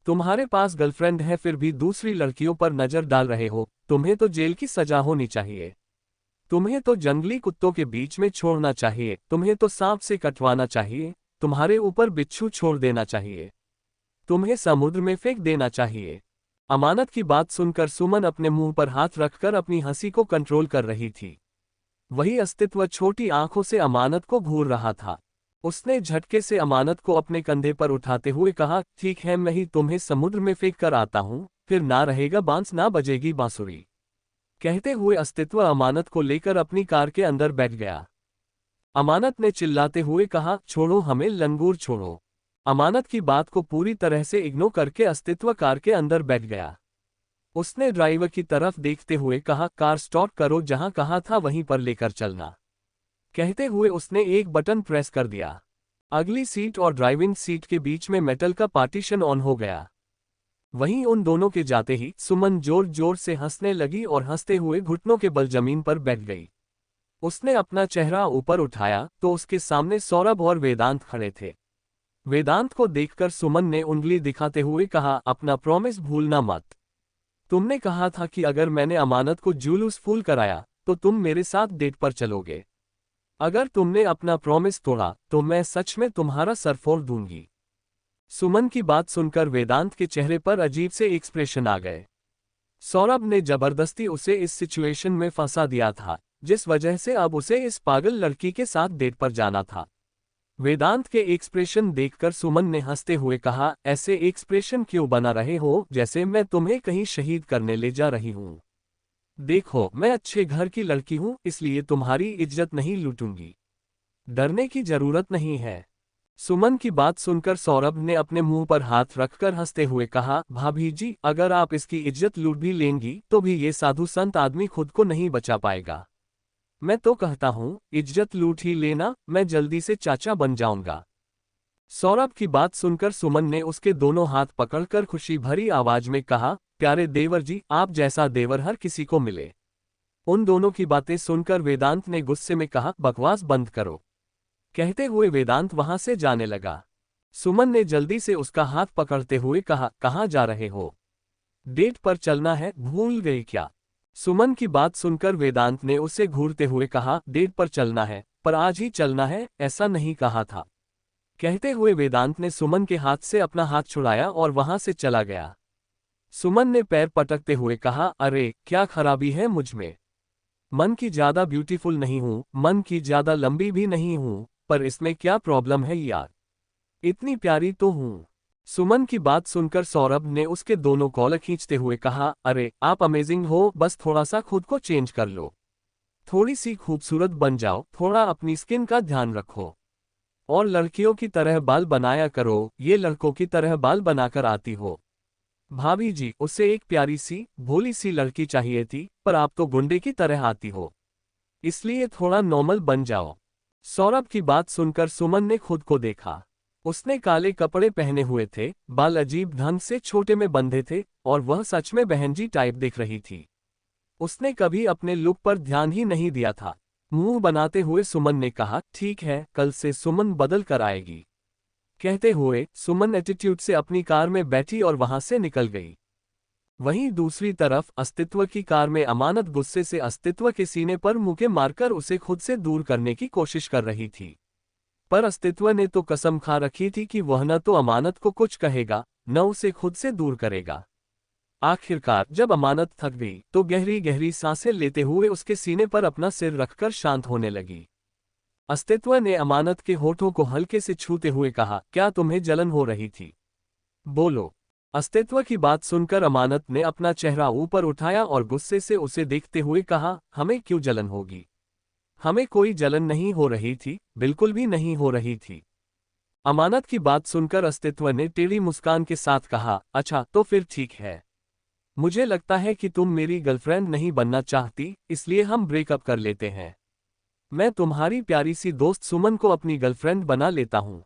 तुम्हारे पास गर्लफ्रेंड है फिर भी दूसरी लड़कियों पर नजर डाल रहे हो। तुम्हें तो जेल की सजा होनी चाहिए। तुम्हें तो जंगली कुत्तों के बीच में छोड़ना चाहिए। तुम्हें तो सांप से कटवाना चाहिए। तुम्हारे ऊपर बिच्छू छोड़ देना चाहिए। तुम्हें समुद्र में फेंक देना चाहिए। अमानत की बात सुनकर सुमन अपने मुंह पर हाथ रखकर अपनी हंसी को कंट्रोल कर रही थी। वही अस्तित्व छोटी आंखों से अमानत को घूर रहा था। उसने झटके से अमानत को अपने कंधे पर उठाते हुए कहा, ठीक है, मैं ही तुम्हें समुद्र में फेंक कर आता हूं, फिर ना रहेगा बांस ना बजेगी बांसुरी। कहते हुए अस्तित्व अमानत को लेकर अपनी कार के अंदर बैठ गया। अमानत ने चिल्लाते हुए कहा, छोड़ो हमें लंगूर, छोड़ो। अमानत की बात को पूरी तरह से इग्नोर करके अस्तित्व कार के अंदर बैठ गया। उसने ड्राइवर की तरफ देखते हुए कहा, कार स्टॉप करो, जहां कहा था वहीं पर लेकर चलना। कहते हुए उसने एक बटन प्रेस कर दिया। अगली सीट और ड्राइविंग सीट के बीच में मेटल का पार्टीशन ऑन हो गया। वहीं उन दोनों के जाते ही सुमन जोर जोर से हंसने लगी और हंसते हुए घुटनों के बल जमीन पर बैठ गई। उसने अपना चेहरा ऊपर उठाया तो उसके सामने सौरभ और वेदांत खड़े थे। वेदांत को देखकर सुमन ने उंगली दिखाते हुए कहा, अपना प्रॉमिस भूलना मत। तुमने कहा था कि अगर मैंने अमानत को जुलूस फूल कराया तो तुम मेरे साथ डेट पर चलोगे। अगर तुमने अपना प्रॉमिस तोड़ा तो मैं सच में तुम्हारा सर फोड़ दूंगी। सुमन की बात सुनकर वेदांत के चेहरे पर अजीब से एक्सप्रेशन आ गए। सौरभ ने जबरदस्ती उसे इस सिचुएशन में फंसा दिया था, जिस वजह से अब उसे इस पागल लड़की के साथ डेट पर जाना था। वेदांत के एक्सप्रेशन देखकर सुमन ने हंसते हुए कहा, ऐसे एक्सप्रेशन क्यों बना रहे हो जैसे मैं तुम्हें कहीं शहीद करने ले जा रही हूं? देखो, मैं अच्छे घर की लड़की हूं, इसलिए तुम्हारी इज्जत नहीं लूटूंगी। डरने की जरूरत नहीं है। सुमन की बात सुनकर सौरभ ने अपने मुंह पर हाथ रखकर हंसते हुए कहा, भाभी जी, अगर आप इसकी इज्जत लूट भी लेंगी तो भी ये साधु संत आदमी खुद को नहीं बचा पाएगा। मैं तो कहता हूं, इज्जत लूट ही लेना, मैं जल्दी से चाचा बन जाऊंगा। सौरभ की बात सुनकर सुमन ने उसके दोनों हाथ पकड़कर खुशी भरी आवाज में कहा, प्यारे देवर जी, आप जैसा देवर हर किसी को मिले। उन दोनों की बातें सुनकर वेदांत ने गुस्से में कहा, बकवास बंद करो। कहते हुए वेदांत वहां से जाने लगा। सुमन ने जल्दी से उसका हाथ पकड़ते हुए कहा, कहाँ जा रहे हो? डेट पर चलना है, भूल गए क्या? सुमन की बात सुनकर वेदांत ने उसे घूरते हुए कहा, डेट पर चलना है, पर आज ही चलना है, ऐसा नहीं कहा था। कहते हुए वेदांत ने सुमन के हाथ से अपना हाथ छुड़ाया और वहां से चला गया। सुमन ने पैर पटकते हुए कहा, अरे क्या खराबी है मुझ में? मन की ज्यादा ब्यूटीफुल नहीं हूं, मन की ज्यादा लंबी भी नहीं हूं, पर इसमें क्या प्रॉब्लम है यार? इतनी प्यारी तो हूं। सुमन की बात सुनकर सौरभ ने उसके दोनों कॉलर खींचते हुए कहा, अरे आप अमेजिंग हो, बस थोड़ा सा खुद को चेंज कर लो। थोड़ी सी खूबसूरत बन जाओ, थोड़ा अपनी स्किन का ध्यान रखो। और लड़कियों की तरह बाल बनाया करो, ये लड़कों की तरह बाल बनाकर आती हो। भाभी जी, उसे एक प्यारी सी भोली सी लड़की चाहिए थी, पर आप तो गुंडे की तरह आती हो। इसलिए थोड़ा नॉर्मल बन जाओ। सौरभ की बात सुनकर सुमन ने खुद को देखा। उसने काले कपड़े पहने हुए थे, बाल अजीब ढंग से छोटे में बंधे थे, और वह सच में बहनजी टाइप दिख रही थी। उसने कभी अपने लुक पर ध्यान ही नहीं दिया था। मुंह बनाते हुए सुमन ने कहा, ठीक है, कल से सुमन बदल कर आएगी। कहते हुए सुमन एटीट्यूड से अपनी कार में बैठी और वहां से निकल गई। वहीं दूसरी तरफ अस्तित्व की कार में अमानत गुस्से से अस्तित्व के सीने पर मुक्के मारकर उसे खुद से दूर करने की कोशिश कर रही थी। पर अस्तित्व ने तो कसम खा रखी थी कि वह न तो अमानत को कुछ कहेगा, न उसे खुद से दूर करेगा। आखिरकार जब अमानत थक गई तो गहरी गहरी सांसें लेते हुए उसके सीने पर अपना सिर रखकर शांत होने लगी। अस्तित्व ने अमानत के होठों को हल्के से छूते हुए कहा, क्या तुम्हें जलन हो रही थी? बोलो। अस्तित्व की बात सुनकर अमानत ने अपना चेहरा ऊपर उठाया और गुस्से से उसे देखते हुए कहा, हमें क्यों जलन होगी? हमें कोई जलन नहीं हो रही थी, बिल्कुल भी नहीं हो रही थी। अमानत की बात सुनकर अस्तित्व ने टेढ़ी मुस्कान के साथ कहा, अच्छा तो फिर ठीक है। मुझे लगता है कि तुम मेरी गर्लफ्रेंड नहीं बनना चाहती, इसलिए हम ब्रेकअप कर लेते हैं। मैं तुम्हारी प्यारी सी दोस्त सुमन को अपनी गर्लफ्रेंड बना लेता हूं।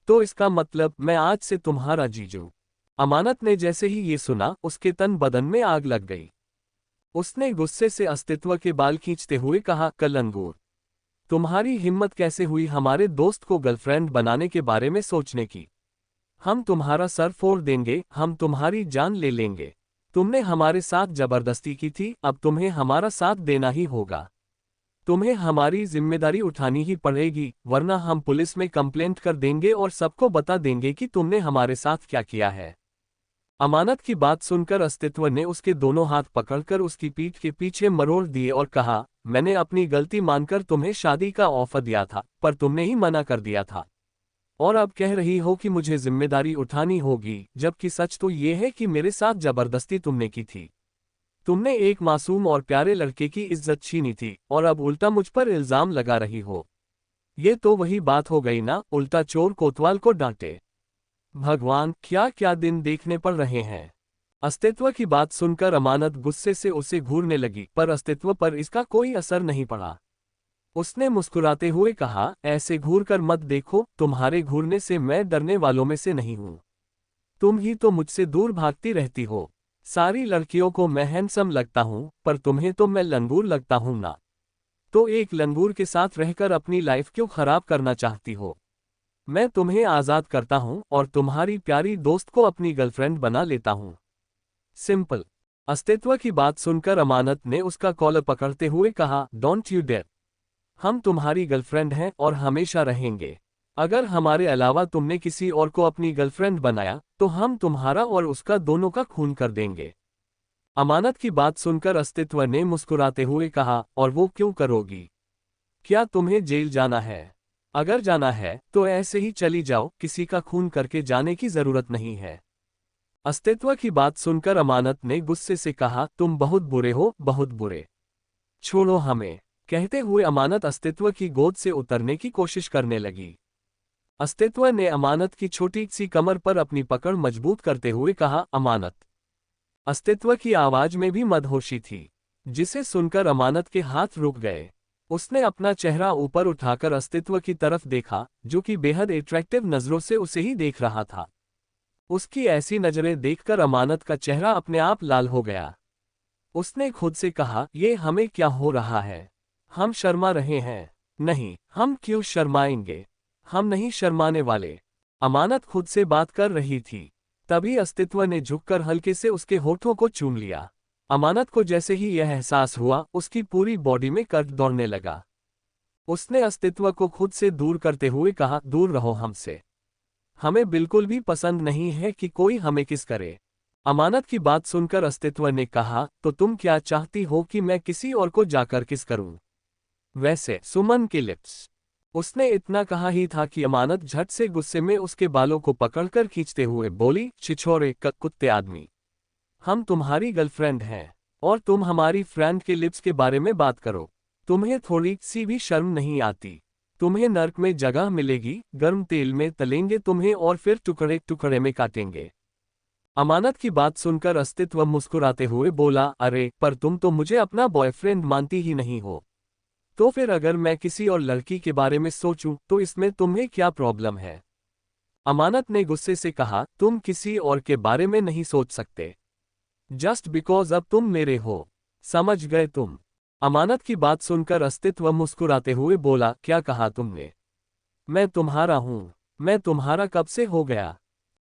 तो इसका मतलब मैं आज से तुम्हारा जीजू। अमानत ने जैसे ही ये सुना उसके तन बदन में आग लग गई। उसने गुस्से से अस्तित्व के बाल खींचते हुए कहा, कलंगूर, तुम्हारी हिम्मत कैसे हुई हमारे दोस्त को गर्लफ्रेंड बनाने के बारे में सोचने की? हम तुम्हारा सर फोड़ देंगे, हम तुम्हारी जान ले लेंगे। तुमने हमारे साथ जबरदस्ती की थी, अब तुम्हें हमारा साथ देना ही होगा। तुम्हें हमारी जिम्मेदारी उठानी ही पड़ेगी, वरना हम पुलिस में कंप्लेंट कर देंगे और सबको बता देंगे कि तुमने हमारे साथ क्या किया है। अमानत की बात सुनकर अस्तित्व ने उसके दोनों हाथ पकड़कर उसकी पीठ के पीछे मरोड़ दिए और कहा, मैंने अपनी गलती मानकर तुम्हें शादी का ऑफर दिया था, पर तुमने ही मना कर दिया था। और अब कह रही हो कि मुझे जिम्मेदारी उठानी होगी, जबकि सच तो ये है कि मेरे साथ जबरदस्ती तुमने की थी। तुमने एक मासूम और प्यारे लड़के की इज्जत छीनी थी और अब उल्टा मुझ पर इल्जाम लगा रही हो। ये तो वही बात हो गई ना, उल्टा चोर कोतवाल को डांटे। भगवान, क्या क्या दिन देखने पड़ रहे हैं। अस्तित्व की बात सुनकर अमानत गुस्से से उसे घूरने लगी, पर अस्तित्व पर इसका कोई असर नहीं पड़ा। उसने मुस्कुराते हुए कहा, ऐसे घूर कर मत देखो, तुम्हारे घूरने से मैं डरने वालों में से नहीं हूं। तुम ही तो मुझसे दूर भागती रहती हो। सारी लड़कियों को मैं हैंडसम लगता हूं, पर तुम्हें तो मैं लंगूर लगता हूं ना। तो एक लंगूर के साथ रहकर अपनी लाइफ क्यों खराब करना चाहती हो? मैं तुम्हें आज़ाद करता हूं और तुम्हारी प्यारी दोस्त को अपनी गर्लफ्रेंड बना लेता हूं। सिंपल। अस्तित्व की बात सुनकर अमानत ने उसका कॉलर पकड़ते हुए कहा, डोंट यू डेयर। हम तुम्हारी गर्लफ्रेंड हैं और हमेशा रहेंगे। अगर हमारे अलावा तुमने किसी और को अपनी गर्लफ्रेंड बनाया तो हम तुम्हारा और उसका दोनों का खून कर देंगे। अमानत की बात सुनकर अस्तित्व ने मुस्कुराते हुए कहा, और वो क्यों करोगी? क्या तुम्हें जेल जाना है? अगर जाना है तो ऐसे ही चली जाओ, किसी का खून करके जाने की जरूरत नहीं है। अस्तित्व की बात सुनकर अमानत ने गुस्से से कहा, तुम बहुत बुरे हो, बहुत बुरे। छोड़ो हमें। कहते हुए अमानत अस्तित्व की गोद से उतरने की कोशिश करने लगी। अस्तित्व ने अमानत की छोटी सी कमर पर अपनी पकड़ मजबूत करते हुए कहा, अमानत। अस्तित्व की आवाज में भी मदहोशी थी, जिसे सुनकर अमानत के हाथ रुक गए। उसने अपना चेहरा ऊपर उठाकर अस्तित्व की तरफ देखा, जो कि बेहद अट्रैक्टिव नजरों से उसे ही देख रहा था। उसकी ऐसी नजरें देखकर अमानत का चेहरा अपने आप लाल हो गया। उसने खुद से कहा, ये हमें क्या हो रहा है? हम शर्मा रहे हैं। नहीं, हम क्यों शर्माएंगे? हम नहीं शर्माने वाले। अमानत खुद से बात कर रही थी। तभी अस्तित्व ने झुककर हल्के से उसके होठों को चूम लिया। अमानत को जैसे ही यह एहसास हुआ, उसकी पूरी बॉडी में कर्क दौड़ने लगा। उसने अस्तित्व को खुद से दूर करते हुए कहा, दूर रहो हमसे। हमें बिल्कुल भी पसंद नहीं है कि कोई हमें किस करे। अमानत की बात सुनकर अस्तित्व ने कहा, तो तुम क्या चाहती हो कि मैं किसी और को जाकर किस करूं? वैसे सुमन के लिप्स। उसने इतना कहा ही था कि अमानत झट से गुस्से में उसके बालों को पकड़कर खींचते हुए बोली, छिछोरे कुत्ते आदमी। हम तुम्हारी गर्लफ्रेंड हैं और तुम हमारी फ्रेंड के लिप्स के बारे में बात करो। तुम्हें थोड़ी सी भी शर्म नहीं आती? तुम्हें नर्क में जगह मिलेगी, गर्म तेल में तलेंगे तुम्हें और फिर टुकड़े टुकड़े में काटेंगे। अमानत की बात सुनकर अस्तित्व मुस्कुराते हुए बोला, अरे पर तुम तो मुझे अपना बॉयफ्रेंड मानती ही नहीं हो। तो फिर अगर मैं किसी और लड़की के बारे में सोचूं तो इसमें तुम्हें क्या प्रॉब्लम है? अमानत ने गुस्से से कहा, तुम किसी और के बारे में नहीं सोच सकते जस्ट बिकॉज अब तुम मेरे हो। समझ गए तुम? अमानत की बात सुनकर अस्तित्व मुस्कुराते हुए बोला, क्या कहा तुमने? मैं तुम्हारा हूं। मैं तुम्हारा कब से हो गया?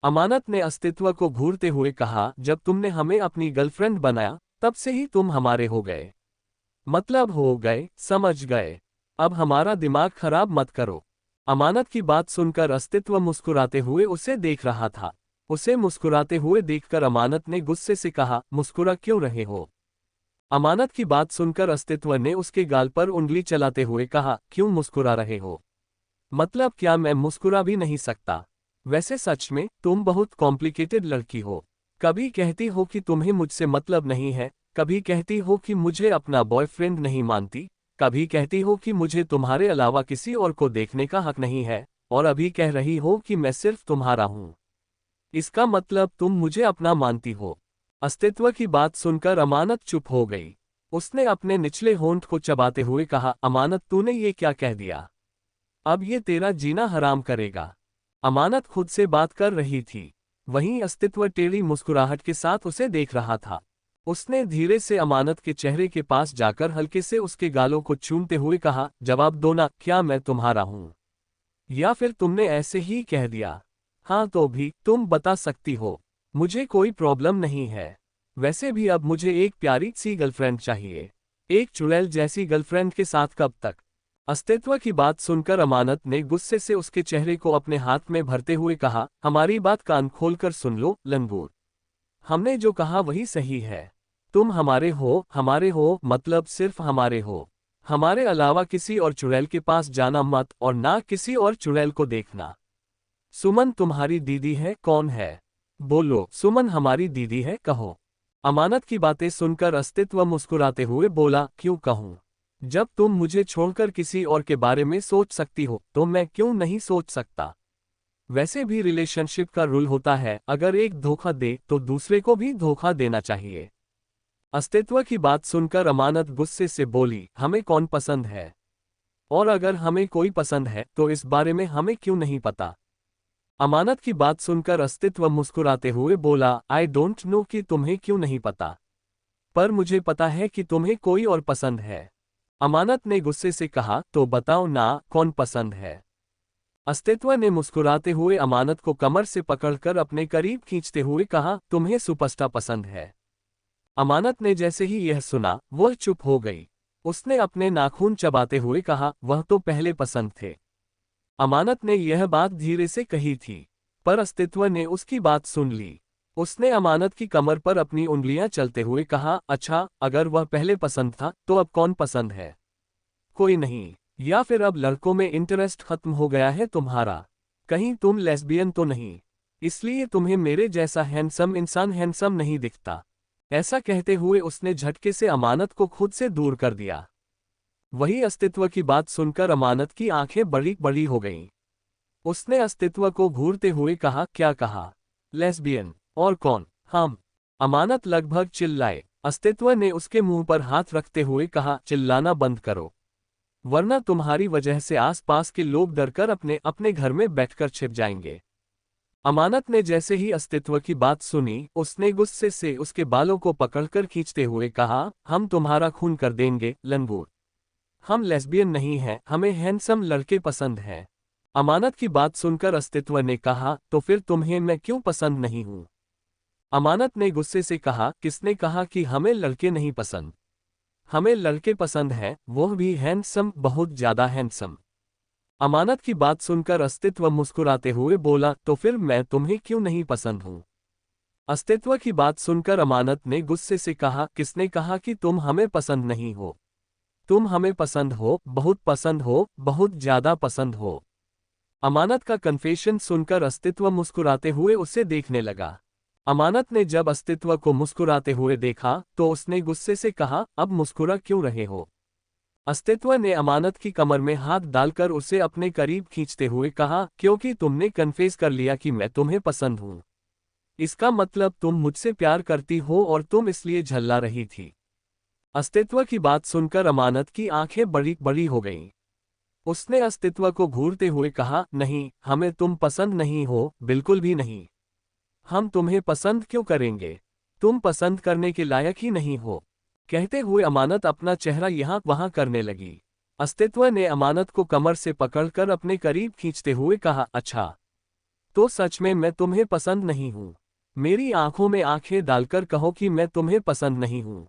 अमानत ने अस्तित्व को घूरते हुए कहा, जब तुमने हमें अपनी गर्लफ्रेंड बनाया तब से ही तुम हमारे हो गए। मतलब हो गए, समझ गए। अब हमारा दिमाग खराब मत करो। अमानत की बात सुनकर अस्तित्व मुस्कुराते हुए उसे देख रहा था। उसे मुस्कुराते हुए देखकर अमानत ने गुस्से से कहा, मुस्कुरा क्यों रहे हो? अमानत की बात सुनकर अस्तित्व ने उसके गाल पर उंगली चलाते हुए कहा, क्यों मुस्कुरा रहे हो? मतलब क्या मैं मुस्कुरा भी नहीं सकता? वैसे सच में तुम बहुत कॉम्प्लिकेटेड लड़की हो। कभी कहती हो कि तुम्हें मुझसे मतलब नहीं है, कभी कहती हो कि मुझे अपना बॉयफ्रेंड नहीं मानती, कभी कहती हो कि मुझे तुम्हारे अलावा किसी और को देखने का हक नहीं है, और अभी कह रही हो कि मैं सिर्फ तुम्हारा हूं। इसका मतलब तुम मुझे अपना मानती हो। अस्तित्व की बात सुनकर अमानत चुप हो गई। उसने अपने निचले होंठ को चबाते हुए कहा, अमानत तूने ये क्या कह दिया? अब ये तेरा जीना हराम करेगा। अमानत खुद से बात कर रही थी। वहीं अस्तित्व टेढ़ी मुस्कुराहट के साथ उसे देख रहा था। उसने धीरे से अमानत के चेहरे के पास जाकर हल्के से उसके गालों को चूमते हुए कहा, जवाब दो ना, क्या मैं तुम्हारा हूं? या फिर तुमने ऐसे ही कह दिया? हाँ तो भी तुम बता सकती हो। मुझे कोई प्रॉब्लम नहीं है। वैसे भी अब मुझे एक प्यारी सी गर्लफ्रेंड चाहिए। एक चुड़ैल जैसी गर्लफ्रेंड के साथ कब तक? अस्तित्व की बात सुनकर अमानत ने गुस्से से उसके चेहरे को अपने हाथ में भरते हुए कहा, हमारी बात कान खोलकर सुन लो लंगूर। हमने जो कहा वही सही है। तुम हमारे हो मतलब सिर्फ हमारे हो। हमारे अलावा किसी और चुड़ैल के पास जाना मत और ना किसी और चुड़ैल को देखना। सुमन तुम्हारी दीदी है? कौन है? बोलो, सुमन हमारी दीदी है, कहो। अमानत की बातें सुनकर अस्तित्व मुस्कुराते हुए बोला, क्यों कहूं? जब तुम मुझे छोड़कर किसी और के बारे में सोच सकती हो तो मैं क्यों नहीं सोच सकता? वैसे भी रिलेशनशिप का रूल होता है, अगर एक धोखा दे तो दूसरे को भी धोखा देना चाहिए। अस्तित्व की बात सुनकर अमानत गुस्से से बोली, हमें कौन पसंद है? और अगर हमें कोई पसंद है तो इस बारे में हमें क्यों नहीं पता? अमानत की बात सुनकर अस्तित्व मुस्कुराते हुए बोला, आई डोंट नो कि तुम्हें क्यों नहीं पता, पर मुझे पता है कि तुम्हें कोई और पसंद है। अमानत ने गुस्से से कहा, तो बताओ ना, कौन पसंद है? अस्तित्व ने मुस्कुराते हुए अमानत को कमर से पकड़कर अपने करीब खींचते हुए कहा, तुम्हें सुपरस्टार पसंद है। अमानत ने जैसे ही यह सुना वह चुप हो गई। उसने अपने नाखून चबाते हुए कहा, वह तो पहले पसंद थे। अमानत ने यह बात धीरे से कही थी, पर अस्तित्व ने उसकी बात सुन ली। उसने अमानत की कमर पर अपनी उंगलियां चलते हुए कहा, अच्छा, अगर वह पहले पसंद था तो अब कौन पसंद है? कोई नहीं। या फिर अब लड़कों में इंटरेस्ट खत्म हो गया है तुम्हारा? कहीं तुम लेस्बियन तो नहीं? इसलिए तुम्हें मेरे जैसा हैंडसम इंसान हैंडसम नहीं दिखता। ऐसा कहते हुए उसने झटके से अमानत को खुद से दूर कर दिया। वही अस्तित्व की बात सुनकर अमानत की आंखें बड़ी बड़ी हो गईं। उसने अस्तित्व को घूरते हुए कहा, क्या कहा? लेस्बियन? और कौन? हम? अमानत लगभग चिल्लाए। अस्तित्व ने उसके मुंह पर हाथ रखते हुए कहा, चिल्लाना बंद करो, वरना तुम्हारी वजह से आसपास के लोग डरकर अपने अपने घर में बैठकर छिप जाएंगे। अमानत ने जैसे ही अस्तित्व की बात सुनी उसने गुस्से से उसके बालों को पकड़कर खींचते हुए कहा, हम तुम्हारा खून कर देंगे लंगूर। हम लेस्बियन नहीं हैं, हमें हैंडसम लड़के पसंद हैं। अमानत की बात सुनकर अस्तित्व ने कहा, तो फिर तुम्हें मैं क्यों पसंद नहीं हूं? अमानत ने गुस्से से कहा, किसने कहा कि हमें लड़के नहीं पसंद? हमें लड़के पसंद हैं, वो भी हैंडसम, बहुत ज्यादा हैंडसम। अमानत की बात सुनकर अस्तित्व मुस्कुराते हुए बोला, तो फिर मैं तुम्हें क्यों नहीं पसंद हूं? अस्तित्व की बात सुनकर अमानत ने गुस्से से कहा, किसने कहा कि तुम हमें पसंद नहीं हो? तुम हमें पसंद हो, बहुत पसंद हो, बहुत ज्यादा पसंद हो। अमानत का कन्फेशन सुनकर अस्तित्व मुस्कुराते हुए उसे देखने लगा। अमानत ने जब अस्तित्व को मुस्कुराते हुए देखा तो उसने गुस्से से कहा, अब मुस्कुरा क्यों रहे हो? अस्तित्व ने अमानत की कमर में हाथ डालकर उसे अपने करीब खींचते हुए कहा, क्योंकि तुमने कन्फेस कर लिया कि मैं तुम्हें पसंद हूं। इसका मतलब तुम मुझसे प्यार करती हो और तुम इसलिए झल्ला रही थी। अस्तित्व की बात सुनकर अमानत की आंखें बड़ी बड़ी हो गईं। उसने अस्तित्व को घूरते हुए कहा, नहीं, हमें तुम पसंद नहीं हो, बिल्कुल भी नहीं। हम तुम्हें पसंद क्यों करेंगे? तुम पसंद करने के लायक ही नहीं हो। कहते हुए अमानत अपना चेहरा यहाँ वहाँ करने लगी। अस्तित्व ने अमानत को कमर से पकड़कर अपने करीब खींचते हुए कहा, अच्छा, तो सच में मैं तुम्हें पसंद नहीं हूँ। मेरी आंखों में आंखें डालकर कहो कि मैं तुम्हें पसंद नहीं हूँ।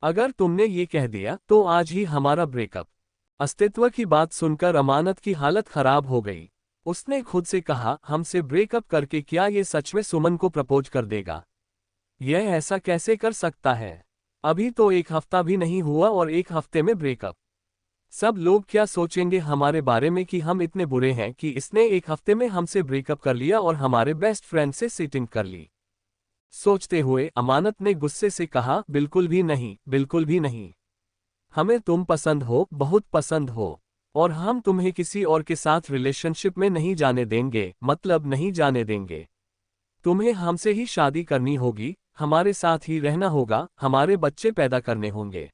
अगर तुमने ये कह दिया तो आज ही हमारा ब्रेकअप। अस्तित्व की बात सुनकर अमानत की हालत खराब हो गई। उसने खुद से कहा, हमसे ब्रेकअप करके क्या ये सच में सुमन को प्रपोज कर देगा? यह ऐसा कैसे कर सकता है? अभी तो 1 हफ्ता भी नहीं हुआ और 1 हफ्ते में ब्रेकअप। सब लोग क्या सोचेंगे हमारे बारे में कि हम इतने बुरे हैं कि इसने 1 हफ्ते में हमसे ब्रेकअप कर लिया और हमारे बेस्ट फ्रेंड से सीटिंग कर ली। सोचते हुए अमानत ने गुस्से से कहा, बिल्कुल भी नहीं, बिल्कुल भी नहीं। हमें तुम पसंद हो, बहुत पसंद हो, और हम तुम्हें किसी और के साथ रिलेशनशिप में नहीं जाने देंगे, मतलब नहीं जाने देंगे। तुम्हें हमसे ही शादी करनी होगी, हमारे साथ ही रहना होगा, हमारे बच्चे पैदा करने होंगे।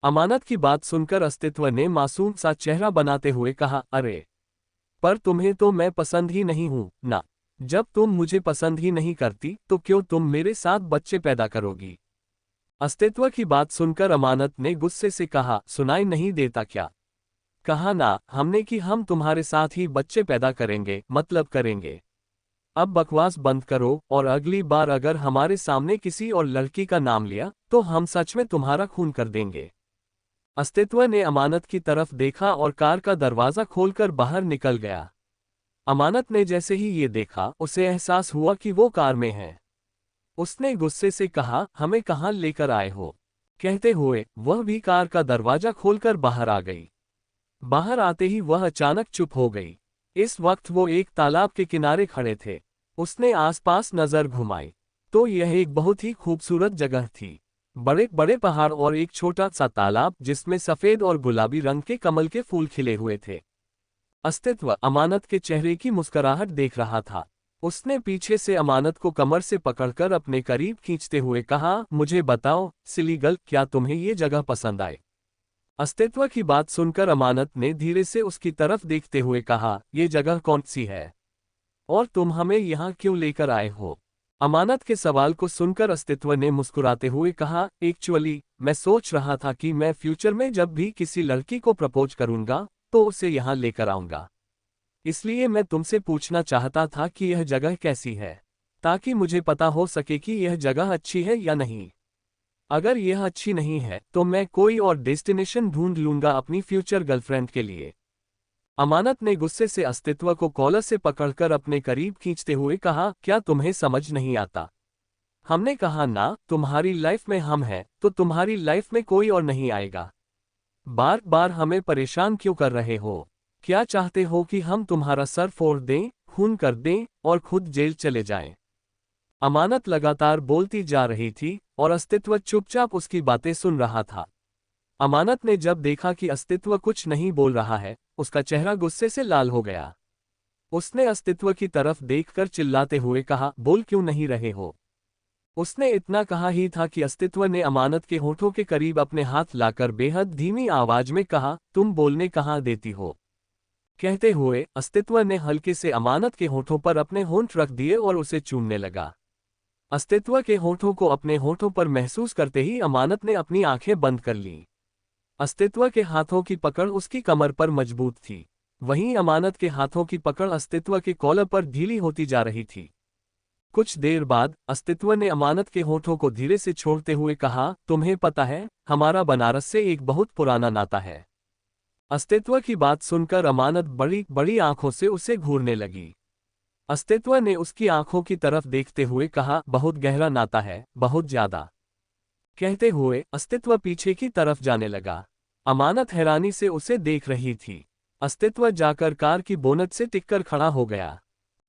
अमानत की बात सुनकर अस्तित्व ने मासूम सा चेहरा बनाते हुए कहा, अरे, पर तुम्हें तो मैं पसंद ही नहीं हूं ना। जब तुम मुझे पसंद ही नहीं करती तो क्यों तुम मेरे साथ बच्चे पैदा करोगी? अस्तित्व की बात सुनकर अमानत ने गुस्से से कहा, सुनाई नहीं देता क्या? कहा ना हमने कि हम तुम्हारे साथ ही बच्चे पैदा करेंगे, मतलब करेंगे। अब बकवास बंद करो और अगली बार अगर हमारे सामने किसी और लड़की का नाम लिया तो हम सच में तुम्हारा खून कर देंगे। अस्तित्व ने अमानत की तरफ देखा और कार का दरवाजा खोलकर बाहर निकल गया। अमानत ने जैसे ही ये देखा उसे एहसास हुआ कि वो कार में है। उसने गुस्से से कहा, हमें कहाँ लेकर आए हो? कहते हुए वह भी कार का दरवाजा खोलकर बाहर आ गई। बाहर आते ही वह अचानक चुप हो गई। इस वक्त वो एक तालाब के किनारे खड़े थे। उसने आसपास नजर घुमाई तो यह एक बहुत ही खूबसूरत जगह थी। बड़े बड़े पहाड़ और एक छोटा सा तालाब जिसमें सफेद और गुलाबी रंग के कमल के फूल खिले हुए थे। अस्तित्व अमानत के चेहरे की मुस्कुराहट देख रहा था। उसने पीछे से अमानत को कमर से पकड़कर अपने करीब खींचते हुए कहा, मुझे बताओ सिली गर्ल, क्या तुम्हें ये जगह पसंद आए? अस्तित्व की बात सुनकर अमानत ने धीरे से उसकी तरफ देखते हुए कहा, ये जगह कौन सी है और तुम हमें यहाँ क्यों लेकर आए हो? अमानत के सवाल को सुनकर अस्तित्व ने मुस्कुराते हुए कहा, एक्चुअली मैं सोच रहा था कि मैं फ्यूचर में जब भी किसी लड़की को प्रपोज करूंगा तो उसे यहाँ लेकर आऊंगा। इसलिए मैं तुमसे पूछना चाहता था कि यह जगह कैसी है, ताकि मुझे पता हो सके कि यह जगह अच्छी है या नहीं। अगर यह अच्छी नहीं है तो मैं कोई और डेस्टिनेशन ढूंढ लूंगा अपनी फ्यूचर गर्लफ्रेंड के लिए। अमानत ने गुस्से से अस्तित्व को कॉलर से पकड़कर अपने करीब खींचते हुए कहा, क्या तुम्हें समझ नहीं आता? हमने कहा ना, तुम्हारी लाइफ में हम हैं तो तुम्हारी लाइफ में कोई और नहीं आएगा। बार बार हमें परेशान क्यों कर रहे हो? क्या चाहते हो कि हम तुम्हारा सर फोड़ दें, खून कर दें और खुद जेल चले जाएं? अमानत लगातार बोलती जा रही थी और अस्तित्व चुपचाप उसकी बातें सुन रहा था। अमानत ने जब देखा कि अस्तित्व कुछ नहीं बोल रहा है, उसका चेहरा गुस्से से लाल हो गया। उसने अस्तित्व की तरफ देखकर चिल्लाते हुए कहा, बोल क्यों नहीं रहे हो? उसने इतना कहा ही था कि अस्तित्व ने अमानत के होठों के करीब अपने हाथ लाकर बेहद धीमी आवाज में कहा, तुम बोलने कहाँ देती हो? कहते हुए अस्तित्व ने हल्के से अमानत के होठों पर अपने होंठ रख दिए और उसे चूमने लगा। अस्तित्व के होठों को अपने होठों पर महसूस करते ही अमानत ने अपनी आंखें बंद कर लीं। अस्तित्व के हाथों की पकड़ उसकी कमर पर मजबूत थी, वहीं अमानत के हाथों की पकड़ अस्तित्व के कॉलर पर ढीली होती जा रही थी। कुछ देर बाद अस्तित्व ने अमानत के होठों को धीरे से छोड़ते हुए कहा, तुम्हें पता है, हमारा बनारस से एक बहुत पुराना नाता है। अस्तित्व की बात सुनकर अमानत बड़ी बड़ी आंखों से उसे घूरने लगी। अस्तित्व ने उसकी आंखों की तरफ देखते हुए कहा, बहुत गहरा नाता है, बहुत ज्यादा। कहते हुए अस्तित्व पीछे की तरफ जाने लगा। अमानत हैरानी से उसे देख रही थी। अस्तित्व जाकर कार की बोनट से टिककर खड़ा हो गया।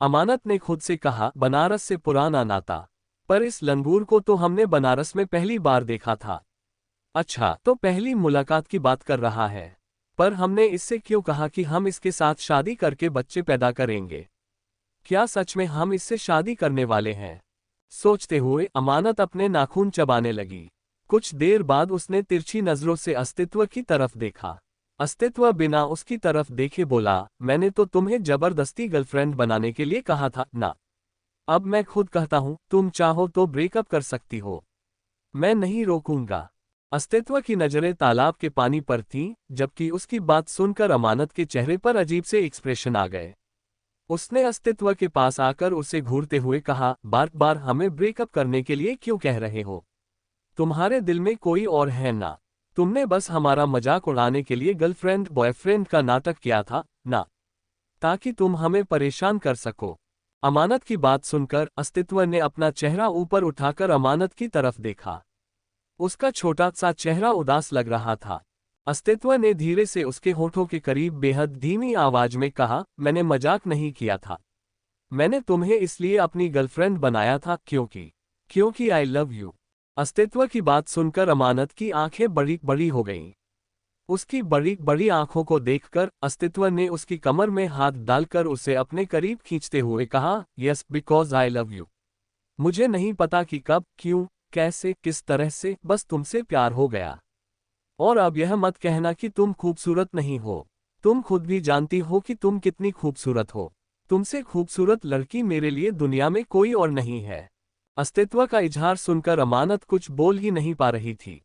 अमानत ने खुद से कहा, बनारस से पुराना नाता, पर इस लंगूर को तो हमने बनारस में पहली बार देखा था। अच्छा, तो पहली मुलाकात की बात कर रहा है, पर हमने इससे क्यों कहा कि हम इसके साथ शादी करके बच्चे पैदा करेंगे? क्या सच में हम इससे शादी करने वाले हैं? सोचते हुए अमानत अपने नाखून चबाने लगी। कुछ देर बाद उसने तिरछी नजरों से अस्तित्व की तरफ देखा। अस्तित्व बिना उसकी तरफ देखे बोला, मैंने तो तुम्हें जबरदस्ती गर्लफ्रेंड बनाने के लिए कहा था ना। अब मैं खुद कहता हूं, तुम चाहो तो ब्रेकअप कर सकती हो। मैं नहीं रोकूंगा। अस्तित्व की नजरें तालाब के पानी पर थीं, जबकि उसकी बात सुनकर अमानत के चेहरे पर अजीब से एक्सप्रेशन आ गए। उसने अस्तित्व के पास आकर उसे घूरते हुए कहा, बार बार हमें ब्रेकअप करने के लिए क्यों कह रहे हो? तुम्हारे दिल में कोई और है ना? तुमने बस हमारा मजाक उड़ाने के लिए गर्लफ्रेंड बॉयफ्रेंड का नाटक किया था ना, ताकि तुम हमें परेशान कर सको। अमानत की बात सुनकर अस्तित्व ने अपना चेहरा ऊपर उठाकर अमानत की तरफ देखा। उसका छोटा सा चेहरा उदास लग रहा था। अस्तित्व ने धीरे से उसके होठों के करीब बेहद धीमी आवाज में कहा, मैंने मजाक नहीं किया था। मैंने तुम्हें इसलिए अपनी गर्लफ्रेंड बनाया था क्योंकि आई लव यू। अस्तित्व की बात सुनकर अमानत की आंखें बड़ी बड़ी हो गईं। उसकी बड़ी बड़ी आंखों को देखकर अस्तित्व ने उसकी कमर में हाथ डालकर उसे अपने करीब खींचते हुए कहा, yes because I love you. मुझे नहीं पता कि कब, क्यों, कैसे, किस तरह से, बस तुमसे प्यार हो गया। और अब यह मत कहना कि तुम खूबसूरत नहीं हो। तुम खुद भी जानती हो कि तुम कितनी खूबसूरत हो। तुमसे खूबसूरत लड़की मेरे लिए दुनिया में कोई और नहीं है। अस्तित्व का इजहार सुनकर अमानत कुछ बोल ही नहीं पा रही थी।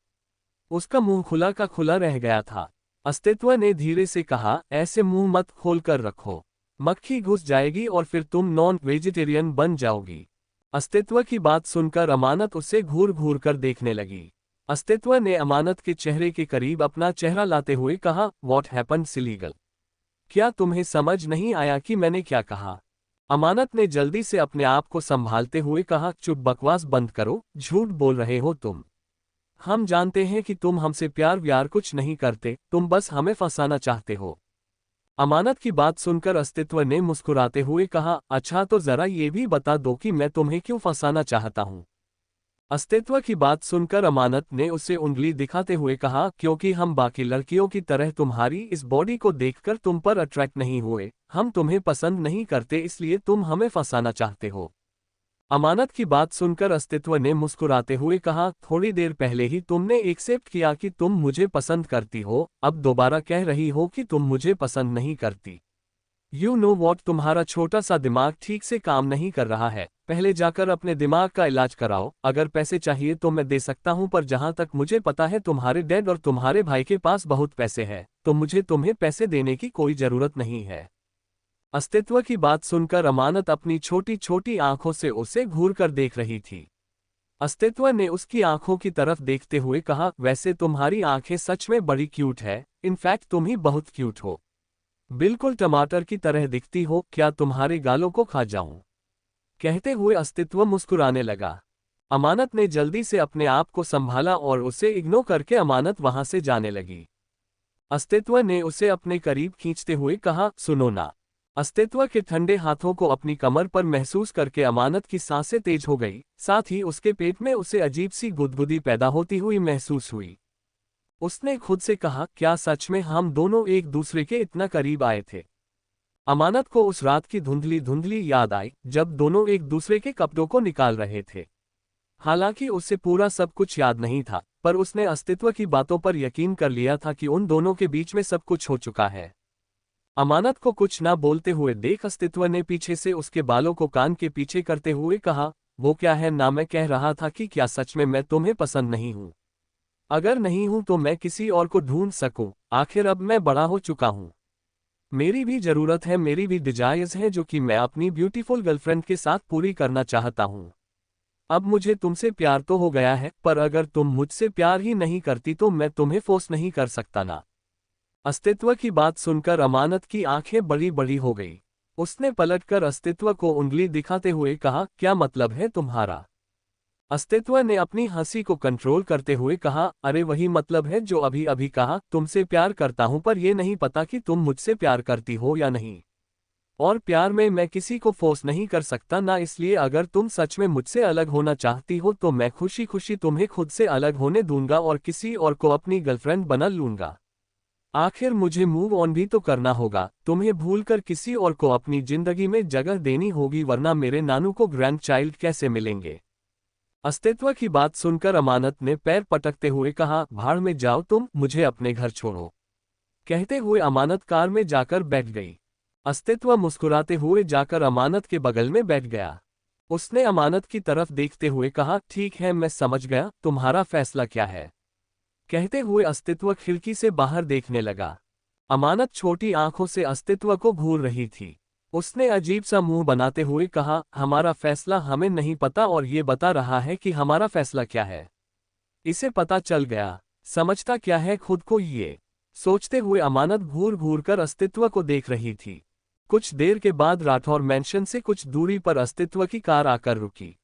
उसका मुंह खुला का खुला रह गया था। अस्तित्व ने धीरे से कहा, ऐसे मुंह मत खोल कर रखो। मक्खी घुस जाएगी और फिर तुम नॉन वेजिटेरियन बन जाओगी। अस्तित्व की बात सुनकर अमानत उसे घूर घूर कर देखने लगी। अस्तित्व ने अमानत के चेहरे के करीब अपना चेहरा लाते हुए कहा, वॉट हैपन्ड सिलीगल? क्या तुम्हें समझ नहीं आया कि मैंने क्या कहा? अमानत ने जल्दी से अपने आप को संभालते हुए कहा, चुप, बकवास बंद करो, झूठ बोल रहे हो तुम। हम जानते हैं कि तुम हमसे प्यार व्यार कुछ नहीं करते, तुम बस हमें फंसाना चाहते हो। अमानत की बात सुनकर अस्तित्व ने मुस्कुराते हुए कहा, अच्छा तो जरा ये भी बता दो कि मैं तुम्हें क्यों फंसाना चाहता हूं। अस्तित्व की बात सुनकर अमानत ने उसे उंगली दिखाते हुए कहा, क्योंकि हम बाकी लड़कियों की तरह तुम्हारी इस बॉडी को देखकर तुम पर अट्रैक्ट नहीं हुए। हम तुम्हें पसंद नहीं करते, इसलिए तुम हमें फंसाना चाहते हो। अमानत की बात सुनकर अस्तित्व ने मुस्कुराते हुए कहा, थोड़ी देर पहले ही तुमने एक्सेप्ट किया कि तुम मुझे पसंद करती हो, अब दोबारा कह रही हो कि तुम मुझे पसंद नहीं करती। यू नो वॉट, तुम्हारा छोटा सा दिमाग ठीक से काम नहीं कर रहा है। पहले जाकर अपने दिमाग का इलाज कराओ। अगर पैसे चाहिए तो मैं दे सकता हूं, पर जहां तक मुझे पता है तुम्हारे डैड और तुम्हारे भाई के पास बहुत पैसे हैं, तो मुझे तुम्हें पैसे देने की कोई जरूरत नहीं है। अस्तित्व की बात सुनकर अमानत अपनी छोटी छोटी आंखों से उसे घूर कर देख रही थी। अस्तित्व ने उसकी आंखों की तरफ देखते हुए कहा, वैसे तुम्हारी आंखें सच में बड़ी क्यूट है। इनफैक्ट तुम ही बहुत क्यूट हो। बिल्कुल टमाटर की तरह दिखती हो। क्या तुम्हारे गालों को खा जाऊं? कहते हुए अस्तित्व मुस्कुराने लगा। अमानत ने जल्दी से अपने आप को संभाला और उसे इग्नोर करके अमानत वहां से जाने लगी। अस्तित्व ने उसे अपने करीब खींचते हुए कहा, सुनो ना। अस्तित्व के ठंडे हाथों को अपनी कमर पर महसूस करके अमानत की सांसें तेज हो गई, साथ ही उसके पेट में उसे अजीब सी गुदगुदी पैदा होती हुई महसूस हुई। उसने खुद से कहा, क्या सच में हम दोनों एक दूसरे के इतना करीब आए थे? अमानत को उस रात की धुंधली धुंधली याद आई, जब दोनों एक दूसरे के कपड़ों को निकाल रहे थे। हालांकि उसे पूरा सब कुछ याद नहीं था, पर उसने अस्तित्व की बातों पर यकीन कर लिया था कि उन दोनों के बीच में सब कुछ हो चुका है। अमानत को कुछ ना बोलते हुए देख अस्तित्व ने पीछे से उसके बालों को कान के पीछे करते हुए कहा, वो क्या है ना, मैं कह रहा था कि क्या सच में मैं तुम्हें पसंद नहीं हूं? अगर नहीं हूं तो मैं किसी और को ढूंढ सकूं। आखिर अब मैं बड़ा हो चुका हूं। मेरी भी जरूरत है, मेरी भी डिजायर्स हैं, जो कि मैं अपनी ब्यूटीफुल गर्लफ्रेंड के साथ पूरी करना चाहता हूं। अब मुझे तुमसे प्यार तो हो गया है, पर अगर तुम मुझसे प्यार ही नहीं करती तो मैं तुम्हें फोर्स नहीं कर सकता ना। अस्तित्व की बात सुनकर अमानत की आंखें बड़ी बड़ी हो गई। उसने पलटकर अस्तित्व को उंगली दिखाते हुए कहा, क्या मतलब है तुम्हारा? अस्तित्व ने अपनी हंसी को कंट्रोल करते हुए कहा, अरे वही मतलब है जो अभी अभी कहा, तुमसे प्यार करता हूं, पर यह नहीं पता कि तुम मुझसे प्यार करती हो या नहीं। और प्यार में मैं किसी को फोर्स नहीं कर सकता ना, इसलिए अगर तुम सच में मुझसे अलग होना चाहती हो तो मैं खुशी खुशी तुम्हें खुद से अलग होने दूंगा और किसी और को अपनी गर्लफ्रेंड बना लूंगा। आखिर मुझे मूव ऑन भी तो करना होगा। तुम्हें भूलकर किसी और को अपनी जिंदगी में जगह देनी होगी, वरना मेरे नानू को ग्रैंड चाइल्ड कैसे मिलेंगे? अस्तित्व की बात सुनकर अमानत ने पैर पटकते हुए कहा, भाड़ में जाओ तुम, मुझे अपने घर छोड़ो। कहते हुए अमानत कार में जाकर बैठ गई। अस्तित्व मुस्कुराते हुए जाकर अमानत के बगल में बैठ गया। उसने अमानत की तरफ देखते हुए कहा, ठीक है मैं समझ गया, तुम्हारा फैसला क्या है। कहते हुए अस्तित्व खिड़की से बाहर देखने लगा। अमानत छोटी आंखों से अस्तित्व को घूर रही थी। उसने अजीब सा मुंह बनाते हुए कहा, हमारा फैसला हमें नहीं पता और ये बता रहा है कि हमारा फैसला क्या है। इसे पता चल गया, समझता क्या है खुद को ये। सोचते हुए अमानत घूर घूर कर अस्तित्व को देख रही थी। कुछ देर के बाद राठौर मैंशन से कुछ दूरी पर अस्तित्व की कार आकर रुकी।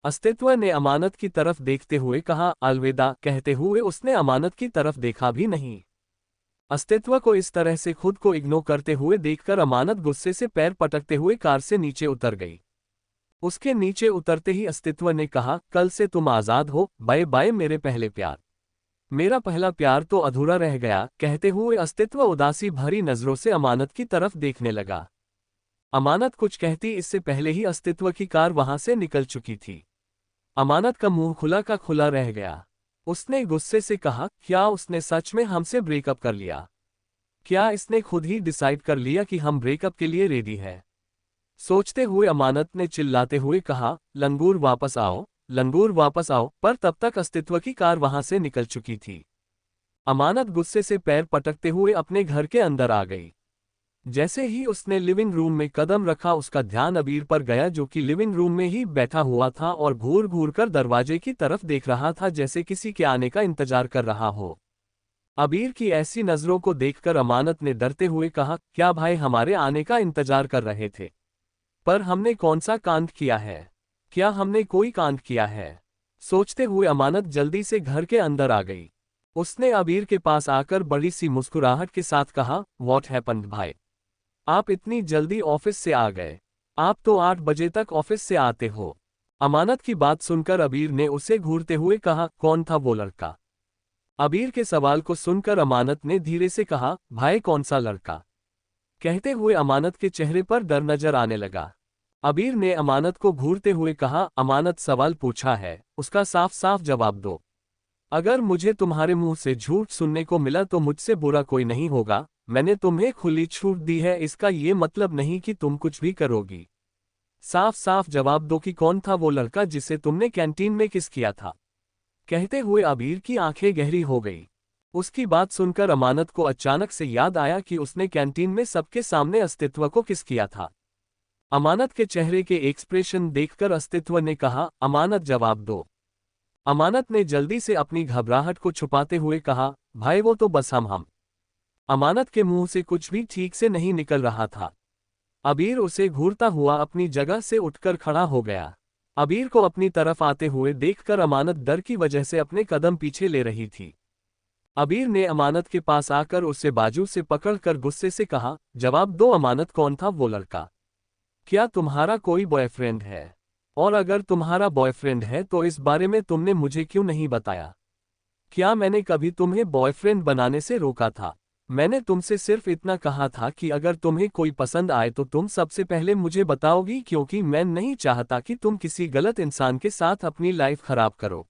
अस्तित्व ने अमानत की तरफ देखते हुए कहा, अलविदा। कहते हुए उसने अमानत की तरफ देखा भी नहीं। अस्तित्व को इस तरह से खुद को इग्नोर करते हुए देखकर अमानत गुस्से से पैर पटकते हुए कार से नीचे उतर गई। उसके नीचे उतरते ही अस्तित्व ने कहा, कल से तुम आजाद हो, बाय बाय मेरे पहले प्यार। मेरा पहला प्यार तो अधूरा रह गया। कहते हुए अस्तित्व उदासी भरी नजरों से अमानत की तरफ देखने लगा। अमानत कुछ कहती इससे पहले ही अस्तित्व की कार वहां से निकल चुकी थी। अमानत का मुंह खुला का खुला रह गया। उसने गुस्से से कहा, क्या उसने सच में हमसे ब्रेकअप कर लिया? क्या इसने खुद ही डिसाइड कर लिया कि हम ब्रेकअप के लिए रेडी है? सोचते हुए अमानत ने चिल्लाते हुए कहा, लंगूर वापस आओ, लंगूर वापस आओ। पर तब तक अस्तित्व की कार वहां से निकल चुकी थी। अमानत गुस्से से पैर पटकते हुए अपने घर के अंदर आ गई। जैसे ही उसने लिविंग रूम में कदम रखा उसका ध्यान अबीर पर गया, जो कि लिविंग रूम में ही बैठा हुआ था और घूर घूर कर दरवाजे की तरफ देख रहा था, जैसे किसी के आने का इंतजार कर रहा हो। अबीर की ऐसी नजरों को देखकर अमानत ने डरते हुए कहा, क्या भाई हमारे आने का इंतजार कर रहे थे? पर हमने कौन सा कांड किया है? क्या हमने कोई कांड किया है? सोचते हुए अमानत जल्दी से घर के अंदर आ गई। उसने अबीर के पास आकर बड़ी सी मुस्कुराहट के साथ कहा, व्हाट हैपेंड भाई? आप इतनी जल्दी ऑफिस से आ गए? आप तो 8 बजे तक ऑफिस से आते हो। अमानत की बात सुनकर अबीर ने उसे घूरते हुए कहा, कौन था वो लड़का? अबीर के सवाल को सुनकर अमानत ने धीरे से कहा, भाई कौन सा लड़का? कहते हुए अमानत के चेहरे पर डर नजर आने लगा। अबीर ने अमानत को घूरते हुए कहा, अमानत सवाल पूछा है, उसका साफ साफ जवाब दो। अगर मुझे तुम्हारे मुंह से झूठ सुनने को मिला तो मुझसे बुरा कोई नहीं होगा। मैंने तुम्हें खुली छूट दी है, इसका ये मतलब नहीं कि तुम कुछ भी करोगी। साफ साफ जवाब दो कि कौन था वो लड़का जिसे तुमने कैंटीन में किस किया था। कहते हुए अबीर की आंखें गहरी हो गई। उसकी बात सुनकर अमानत को अचानक से याद आया कि उसने कैंटीन में सबके सामने अस्तित्व को किस किया था। अमानत के चेहरे के एक्सप्रेशन देखकर अस्तित्व ने कहा, अमानत जवाब दो। अमानत ने जल्दी से अपनी घबराहट को छुपाते हुए कहा, भाई वो तो बस हम। अमानत के मुंह से कुछ भी ठीक से नहीं निकल रहा था। अबीर उसे घूरता हुआ अपनी जगह से उठकर खड़ा हो गया। अबीर को अपनी तरफ आते हुए देखकर अमानत डर की वजह से अपने कदम पीछे ले रही थी। अबीर ने अमानत के पास आकर उसे बाजू से पकड़कर गुस्से से कहा, जवाब दो अमानत, कौन था वो लड़का? क्या तुम्हारा कोई बॉयफ्रेंड है? और अगर तुम्हारा बॉयफ्रेंड है तो इस बारे में तुमने मुझे क्यों नहीं बताया? क्या मैंने कभी तुम्हें बॉयफ्रेंड बनाने से रोका था? मैंने तुमसे सिर्फ इतना कहा था कि अगर तुम्हें कोई पसंद आए तो तुम सबसे पहले मुझे बताओगी, क्योंकि मैं नहीं चाहता कि तुम किसी गलत इंसान के साथ अपनी लाइफ खराब करो।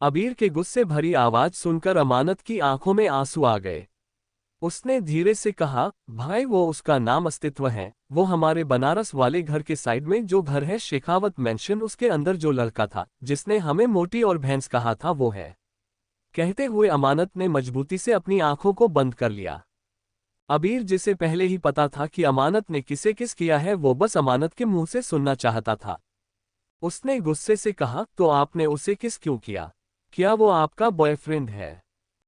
अबीर के गुस्से भरी आवाज सुनकर अमानत की आंखों में आंसू आ गए। उसने धीरे से कहा, भाई वो उसका नाम अस्तित्व है, वो हमारे बनारस वाले घर के साइड में जो घर है शेखावत मेंशन, उसके अंदर जो लड़का था जिसने हमें मोटी और भैंस कहा था वो है। कहते हुए अमानत ने मजबूती से अपनी आंखों को बंद कर लिया। अबीर जिसे पहले ही पता था कि अमानत ने किसे किस किया है, वो बस अमानत के मुंह से सुनना चाहता था। उसने गुस्से से कहा, तो आपने उसे किस क्यों किया? क्या वो आपका बॉयफ्रेंड है?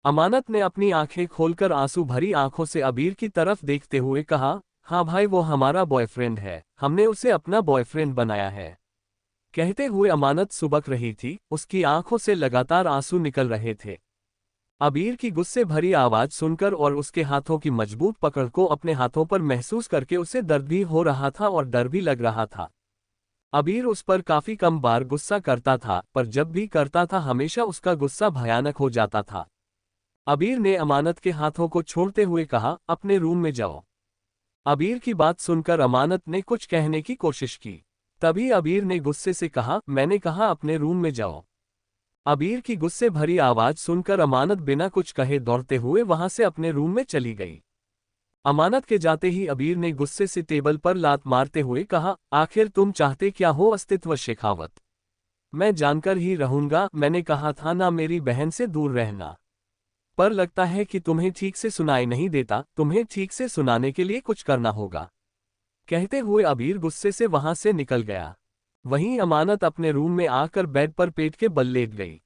अमानत ने अपनी आंखें खोलकर आंसू भरी आंखों से अबीर की तरफ देखते हुए कहा, हाँ भाई वो हमारा बॉयफ्रेंड है, हमने उसे अपना बॉयफ्रेंड बनाया है। कहते हुए अमानत सुबक रही थी, उसकी आंखों से लगातार आंसू निकल रहे थे। अबीर की गुस्से भरी आवाज सुनकर और उसके हाथों की मजबूत पकड़ को अपने हाथों पर महसूस करके उसे दर्द भी हो रहा था और डर भी लग रहा था। अबीर उस पर काफी कम बार गुस्सा करता था, पर जब भी करता था हमेशा उसका गुस्सा भयानक हो जाता था। अबीर ने अमानत के हाथों को छोड़ते हुए कहा, अपने रूम में जाओ। अबीर की बात सुनकर अमानत ने कुछ कहने की कोशिश की, तभी अबीर ने गुस्से से कहा, मैंने कहा अपने रूम में जाओ। अबीर की गुस्से भरी आवाज सुनकर अमानत बिना कुछ कहे दौड़ते हुए वहां से अपने रूम में चली गई। अमानत के जाते ही अबीर ने गुस्से से टेबल पर लात मारते हुए कहा, आखिर तुम चाहते क्या हो अस्तित्व शेखावत? मैं जानकर ही रहूंगा, मैंने कहा था ना मेरी बहन से दूर रहना। पर लगता है कि तुम्हें ठीक से सुनाई नहीं देता, तुम्हें ठीक से सुनाने के लिए कुछ करना होगा। कहते हुए अबीर गुस्से से वहां से निकल गया। वहीं अमानत अपने रूम में आकर बेड पर पेट के बल लेट गई।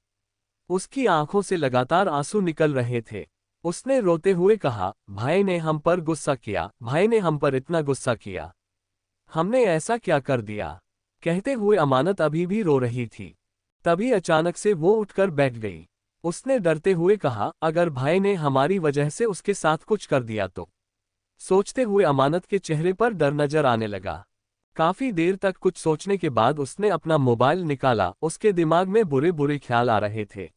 उसकी आंखों से लगातार आंसू निकल रहे थे। उसने रोते हुए कहा, भाई ने हम पर गुस्सा किया, भाई ने हम पर इतना गुस्सा किया। हमने ऐसा क्या कर दिया? कहते हुए अमानत अभी भी रो रही थी। तभी अचानक से वो उठकर बैठ गई। उसने डरते हुए कहा, अगर भाई ने हमारी वजह से उसके साथ कुछ कर दिया तो? सोचते हुए अमानत के चेहरे पर डर नजर आने लगा। काफी देर तक कुछ सोचने के बाद उसने अपना मोबाइल निकाला। उसके दिमाग में बुरे बुरे ख्याल आ रहे थे,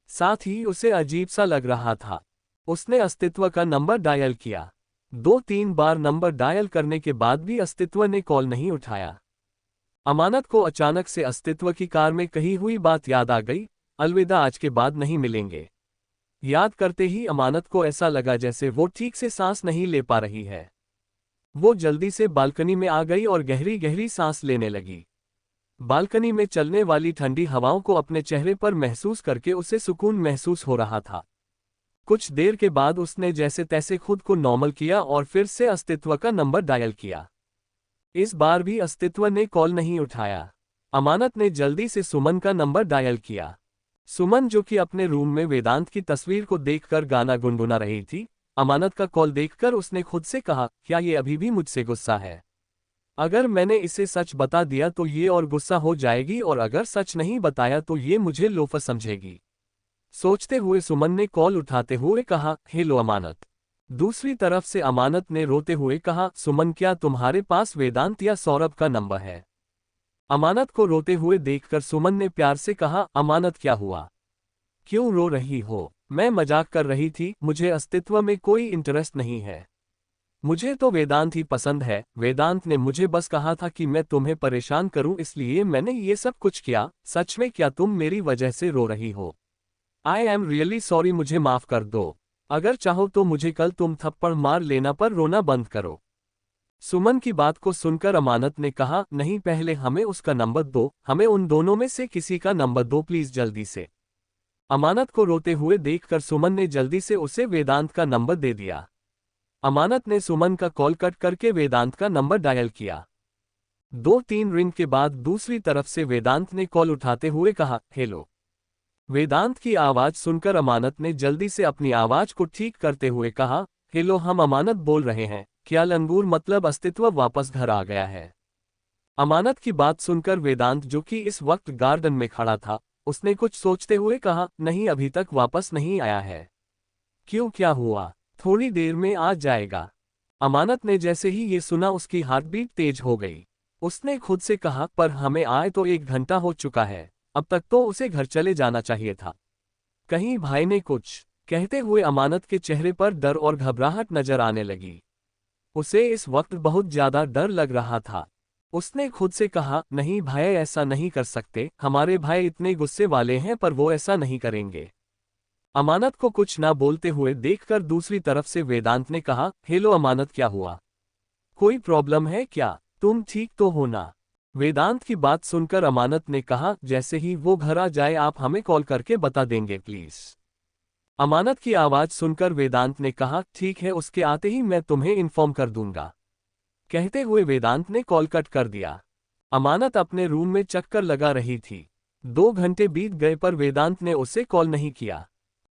साथ ही उसे अजीब सा लग रहा था। उसने अस्तित्व का नंबर डायल किया। 2-3 बार नंबर डायल करने के बाद भी अस्तित्व ने कॉल नहीं उठाया। अमानत को अचानक से अस्तित्व की कार में कही हुई बात याद आ गई, अलविदा, आज के बाद नहीं मिलेंगे। याद करते ही अमानत को ऐसा लगा जैसे वो ठीक से सांस नहीं ले पा रही है। वो जल्दी से बालकनी में आ गई और गहरी गहरी सांस लेने लगी। बालकनी में चलने वाली ठंडी हवाओं को अपने चेहरे पर महसूस करके उसे सुकून महसूस हो रहा था। कुछ देर के बाद उसने जैसे तैसे खुद को नॉर्मल किया और फिर से अस्तित्व का नंबर डायल किया। इस बार भी अस्तित्व ने कॉल नहीं उठाया। अमानत ने जल्दी से सुमन का नंबर डायल किया। सुमन, जो कि अपने रूम में वेदांत की तस्वीर को देखकर गाना गुनगुना रही थी, अमानत का कॉल देखकर उसने खुद से कहा, क्या ये अभी भी मुझसे गुस्सा है? अगर मैंने इसे सच बता दिया तो ये और गुस्सा हो जाएगी, और अगर सच नहीं बताया तो ये मुझे लोफर समझेगी। सोचते हुए सुमन ने कॉल उठाते हुए कहा, हेलो अमानत। दूसरी तरफ से अमानत ने रोते हुए कहा, सुमन, क्या तुम्हारे पास वेदांत या सौरभ का नंबर है? अमानत को रोते हुए देखकर सुमन ने प्यार से कहा, अमानत क्या हुआ? क्यों रो रही हो? मैं मजाक कर रही थी, मुझे अस्तित्व में कोई इंटरेस्ट नहीं है। मुझे तो वेदांत ही पसंद है। वेदांत ने मुझे बस कहा था कि मैं तुम्हें परेशान करूं, इसलिए मैंने ये सब कुछ किया। सच में क्या तुम मेरी वजह से रो रही हो? आई एम रियली सॉरी, मुझे माफ कर दो। अगर चाहो तो मुझे कल तुम थप्पड़ मार लेना, पर रोना बंद करो। सुमन की बात को सुनकर अमानत ने कहा, नहीं, पहले हमें उसका नंबर दो, हमें उन दोनों में से किसी का नंबर दो प्लीज, जल्दी से। अमानत को रोते हुए देखकर सुमन ने जल्दी से उसे वेदांत का नंबर दे दिया। अमानत ने सुमन का कॉल कट करके वेदांत का नंबर डायल किया। 2-3 रिंग के बाद दूसरी तरफ से वेदांत ने कॉल उठाते हुए कहा, हेलो। वेदांत की आवाज सुनकर अमानत ने जल्दी से अपनी आवाज को ठीक करते हुए कहा, हेलो, हम अमानत बोल रहे हैं। क्या लंगूर मतलब अस्तित्व वापस घर आ गया है? अमानत की बात सुनकर वेदांत, जो कि इस वक्त गार्डन में खड़ा था, उसने कुछ सोचते हुए कहा, नहीं, अभी तक वापस नहीं आया है। क्यों, क्या हुआ? थोड़ी देर में आ जाएगा। अमानत ने जैसे ही ये सुना उसकी हार्टबीट तेज हो गई। उसने खुद से कहा, पर हमें आए तो 1 घंटा हो चुका है, अब तक तो उसे घर चले जाना चाहिए था। कहीं भाई ने कुछ? कहते हुए अमानत के चेहरे पर डर और घबराहट नजर आने लगी। उसे इस वक्त बहुत ज्यादा डर लग रहा था। उसने खुद से कहा, नहीं भाई, ऐसा नहीं कर सकते, हमारे भाई इतने गुस्से वाले हैं, पर वो ऐसा नहीं करेंगे। अमानत को कुछ ना बोलते हुए देखकर दूसरी तरफ से वेदांत ने कहा, हेलो अमानत, क्या हुआ? कोई प्रॉब्लम है क्या? तुम ठीक तो हो ना? वेदांत की बात सुनकर अमानत ने कहा, जैसे ही वो घर आ जाए आप हमें कॉल करके बता देंगे प्लीज। अमानत की आवाज सुनकर वेदांत ने कहा, ठीक है, उसके आते ही मैं तुम्हें इन्फॉर्म कर दूंगा। कहते हुए वेदांत ने कॉल कट कर दिया। अमानत अपने रूम में चक्कर लगा रही थी। 2 घंटे बीत गए पर वेदांत ने उसे कॉल नहीं किया।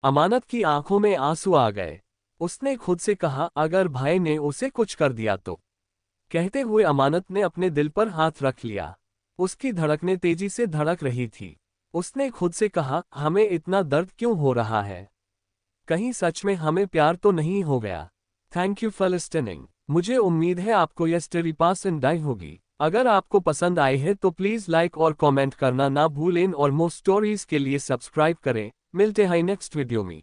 अमानत की आंखों में आंसू आ गए। उसने खुद से कहा, अगर भाई ने उसे कुछ कर दिया तो? कहते हुए अमानत ने अपने दिल पर हाथ रख लिया। उसकी धड़कनें तेजी से धड़क रही थी। उसने खुद से कहा, हमें इतना दर्द क्यों हो रहा है? कहीं सच में हमें प्यार तो नहीं हो गया? Thank you for listening. मुझे उम्मीद है आपको यह स्टोरी पसंद आई होगी। अगर आपको पसंद आई है तो प्लीज लाइक और कमेंट करना ना भूलें, और मोर स्टोरीज के लिए सब्सक्राइब करें। मिलते हैं नेक्स्ट वीडियो में।